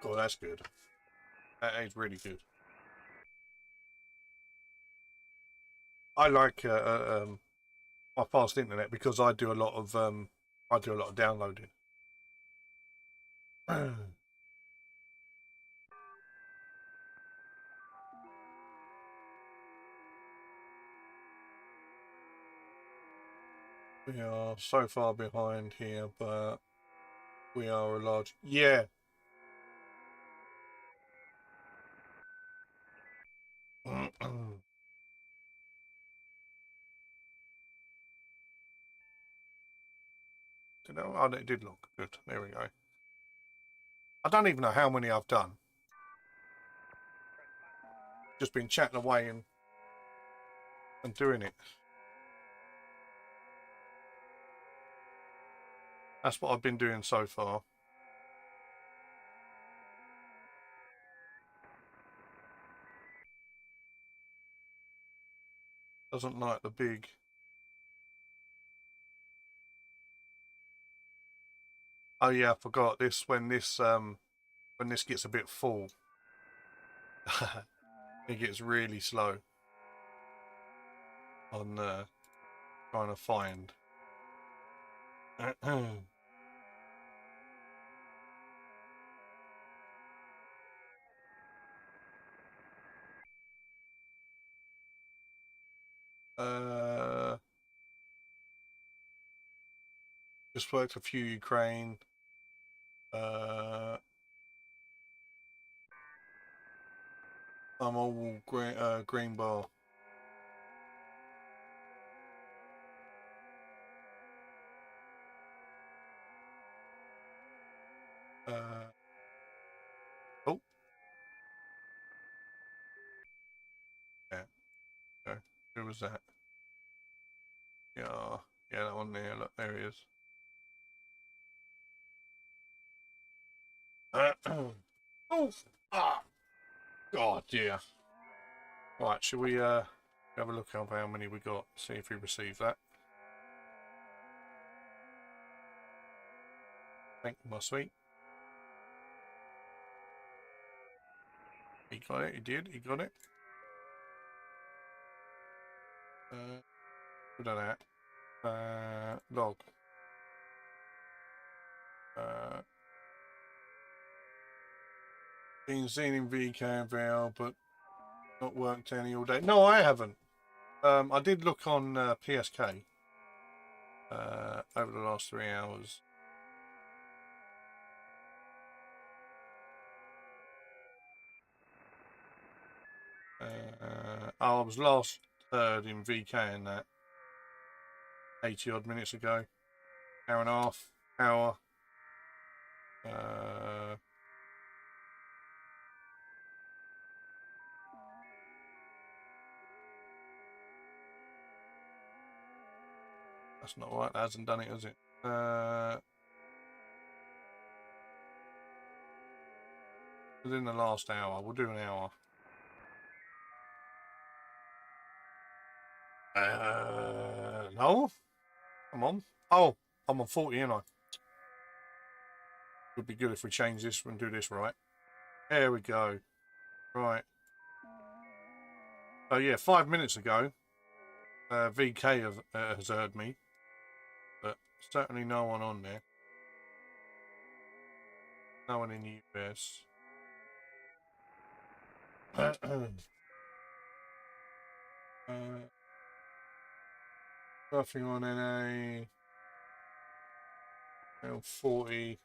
Oh, that's good. That is really good. I like my fast internet because I do a lot of downloading. We are so far behind here, but we are a large. Yeah. Oh, it did look good. There we go. I don't even know how many I've done. Just been chatting away and doing it. That's what I've been doing so far. Doesn't like the big. Oh yeah, I forgot this. When this gets a bit full, it gets really slow on trying to find. uh, just worked a few Ukraine. I'm all green bar. Oh, yeah. Okay. Who was that? Yeah, yeah, that one there. Look, there he is. Oh, ah, God, yeah. Right, should we have a look at how many we got? See if we received that. Thank you, my sweet. He got it. He did. He got it. We've done that. Log. Been seen in VK and VL, but not worked any all day. No, I haven't. I did look on PSK over the last 3 hours. I was last heard in VK and that 80 odd minutes ago. Hour and a half, hour. That's not right. That hasn't done it, has it? Within the last hour. We'll do an hour. No. Come on. Oh, I'm on 40, ain't I? Would be good if we change this and do this right. There we go. Right. Oh yeah, 5 minutes ago, VK has heard me, but certainly no one on there. No one in the US. Nothing on NA. L40.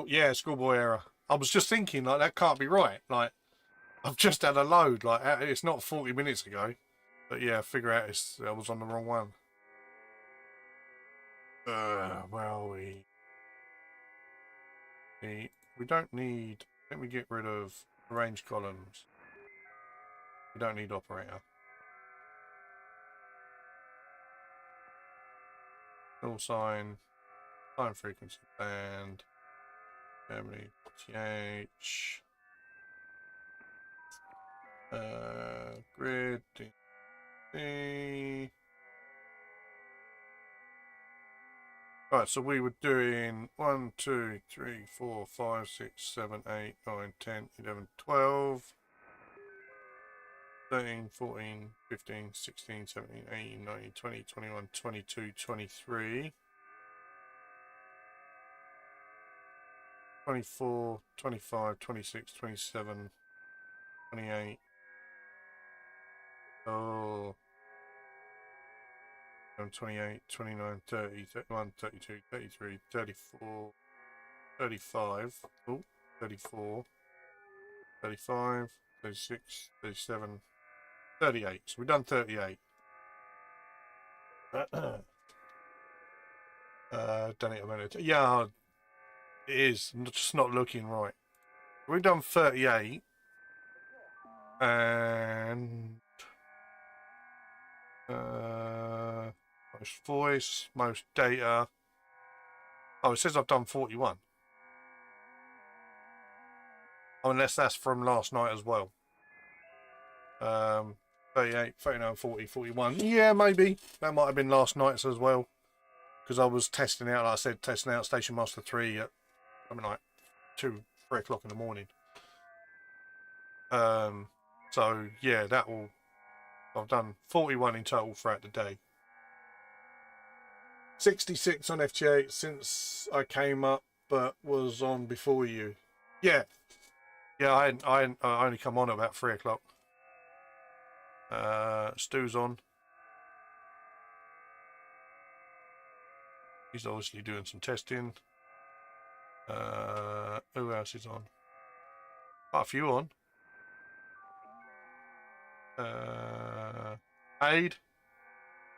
Yeah, schoolboy error. I was just thinking, like, that can't be right. Like, I've just had a load. Like, it's not 40 minutes ago. But yeah, figure out I was on the wrong one. Where are we? We don't need... Let me get rid of arrange columns. We don't need operator. Null sign. Time frequency band. Germany. TH. Grid. D. Right, so we were doing 1, 2, 3, 4, 5, 6, 7, 8, 9, 10, 11, 12, 13, 14, 15, 16, 17, 18, 19, 20, 21, 22, 23, 24, 25, 26, 27, 28. Oh. 28, 29, 30, 31, 32, 33, 34, 35, oh, 34, 35, 36, 37, 38. So we've done 38. Done it a minute. Yeah, it is. Just not looking right. We've done 38. And most voice, most data. Oh, it says I've done 41. Oh, unless that's from last night as well. 38, 39, 40, 41. Yeah, maybe. That might have been last night's as well. Because I was testing out, like I said, testing out Station Master 3 at something like 2, 3 o'clock in the morning. So, yeah, I've done 41 in total throughout the day. 66 on FT8 since I came up, but was on before you. Yeah. Yeah, I only come on at about 3 o'clock. Stu's on. He's obviously doing some testing. Who else is on? Quite a few on.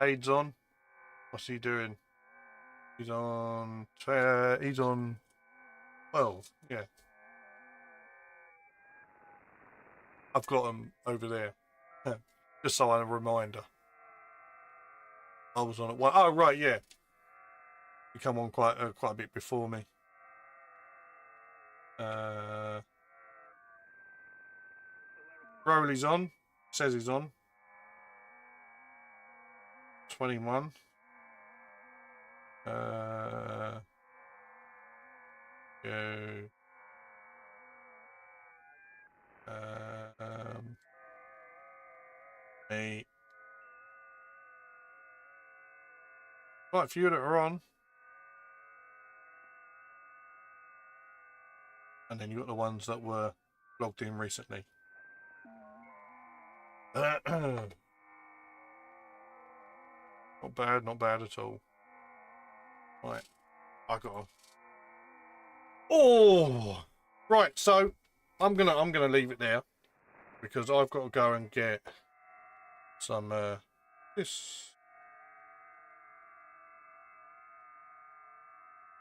Aid's on. What's he doing? He's on 12. Yeah. I've got him over there. Just so I'm a reminder. I was on at 1. Oh, right, yeah. You come on quite a bit before me. Rowley's on. Says he's on. 21. Go. Me. Quite a few that are on. And then you got the ones that were logged in recently. Not bad, not bad at all. Right, I got. Oh, right. So I'm gonna leave it there. because I've got to go and get some this.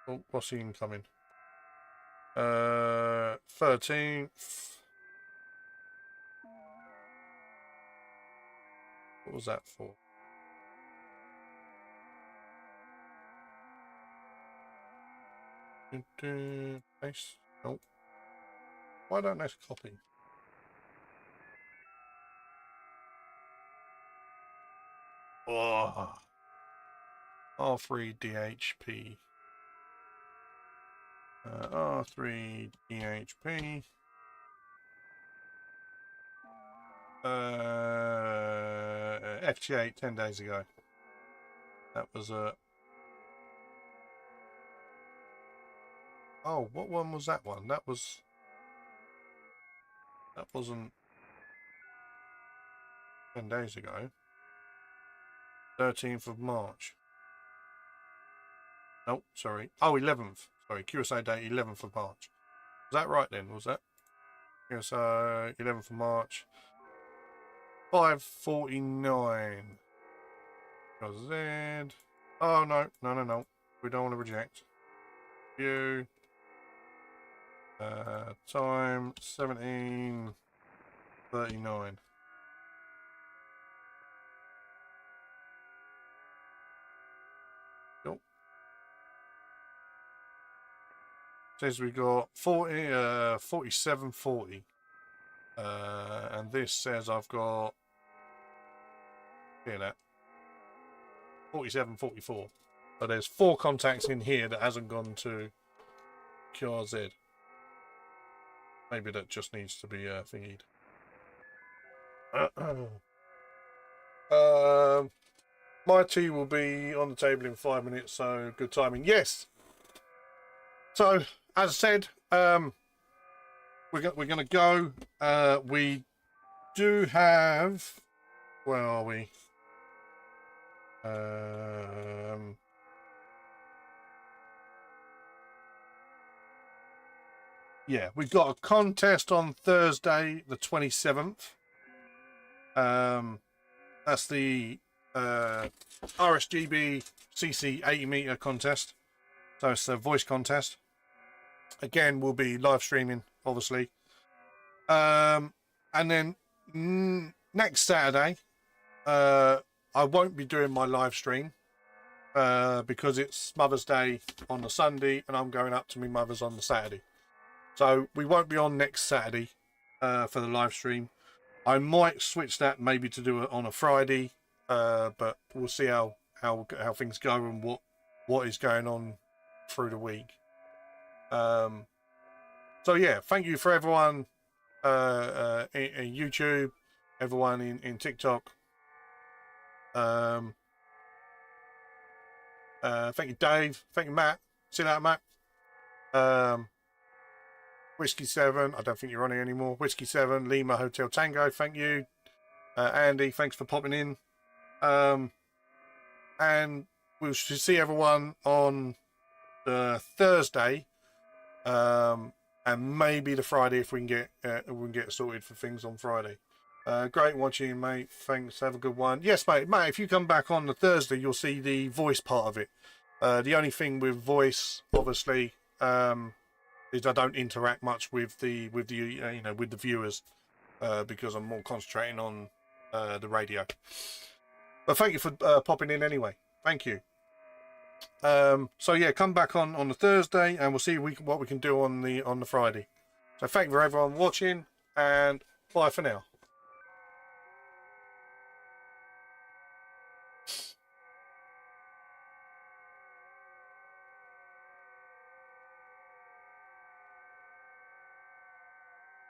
Oh, what's the incoming? 13th. What was that for? Nice. Nope. Why don't I copy? Oh. R3 DHP. R3 DHP. FT8 10 days ago. That was a. Oh, what one was that one? That wasn't 10 days ago. 13th of March. Oh, sorry. Oh, 11th. Sorry, QSA date 11th of March. Was that right then? Was that? QSA 11th of March. 549. Z. Oh, no. No. We don't want to reject. View. Time 17:39. Cool. Says we got 4740. And this says I've got that 4744. So there's 4 contacts in here that hasn't gone to QRZ. Maybe that just needs to be thingied. My tea will be on the table in 5 minutes, so good timing. Yes. So as I said, we're going to go. We do have. Where are we? Yeah, we've got a contest on Thursday, the 27th. That's the RSGB CC 80 meter contest. So it's a voice contest. Again, we'll be live streaming, obviously. And then next Saturday, I won't be doing my live stream because it's Mother's Day on the Sunday and I'm going up to my mother's on the Saturday. So we won't be on next Saturday for the live stream. I might switch that maybe to do it on a Friday, but we'll see how things go and what is going on through the week. So yeah, thank you for everyone in YouTube, everyone in TikTok. Thank you, Dave. Thank you, Matt. See you later, Matt. Whiskey 7, I don't think you're on here anymore. Whiskey 7, Lima Hotel Tango, thank you. Andy, thanks for popping in. And we'll see everyone on the Thursday, and maybe the Friday if we can get sorted for things on Friday. Great watching, mate. Thanks. Have a good one. Yes, mate. Mate, if you come back on the Thursday, you'll see the voice part of it. The only thing with voice, obviously, is I don't interact much with the viewers because I'm more concentrating on the radio. But thank you for popping in anyway. Thank you. So yeah, come back on the Thursday and we'll see what we can do on the Friday. So thank you for everyone watching and bye for now.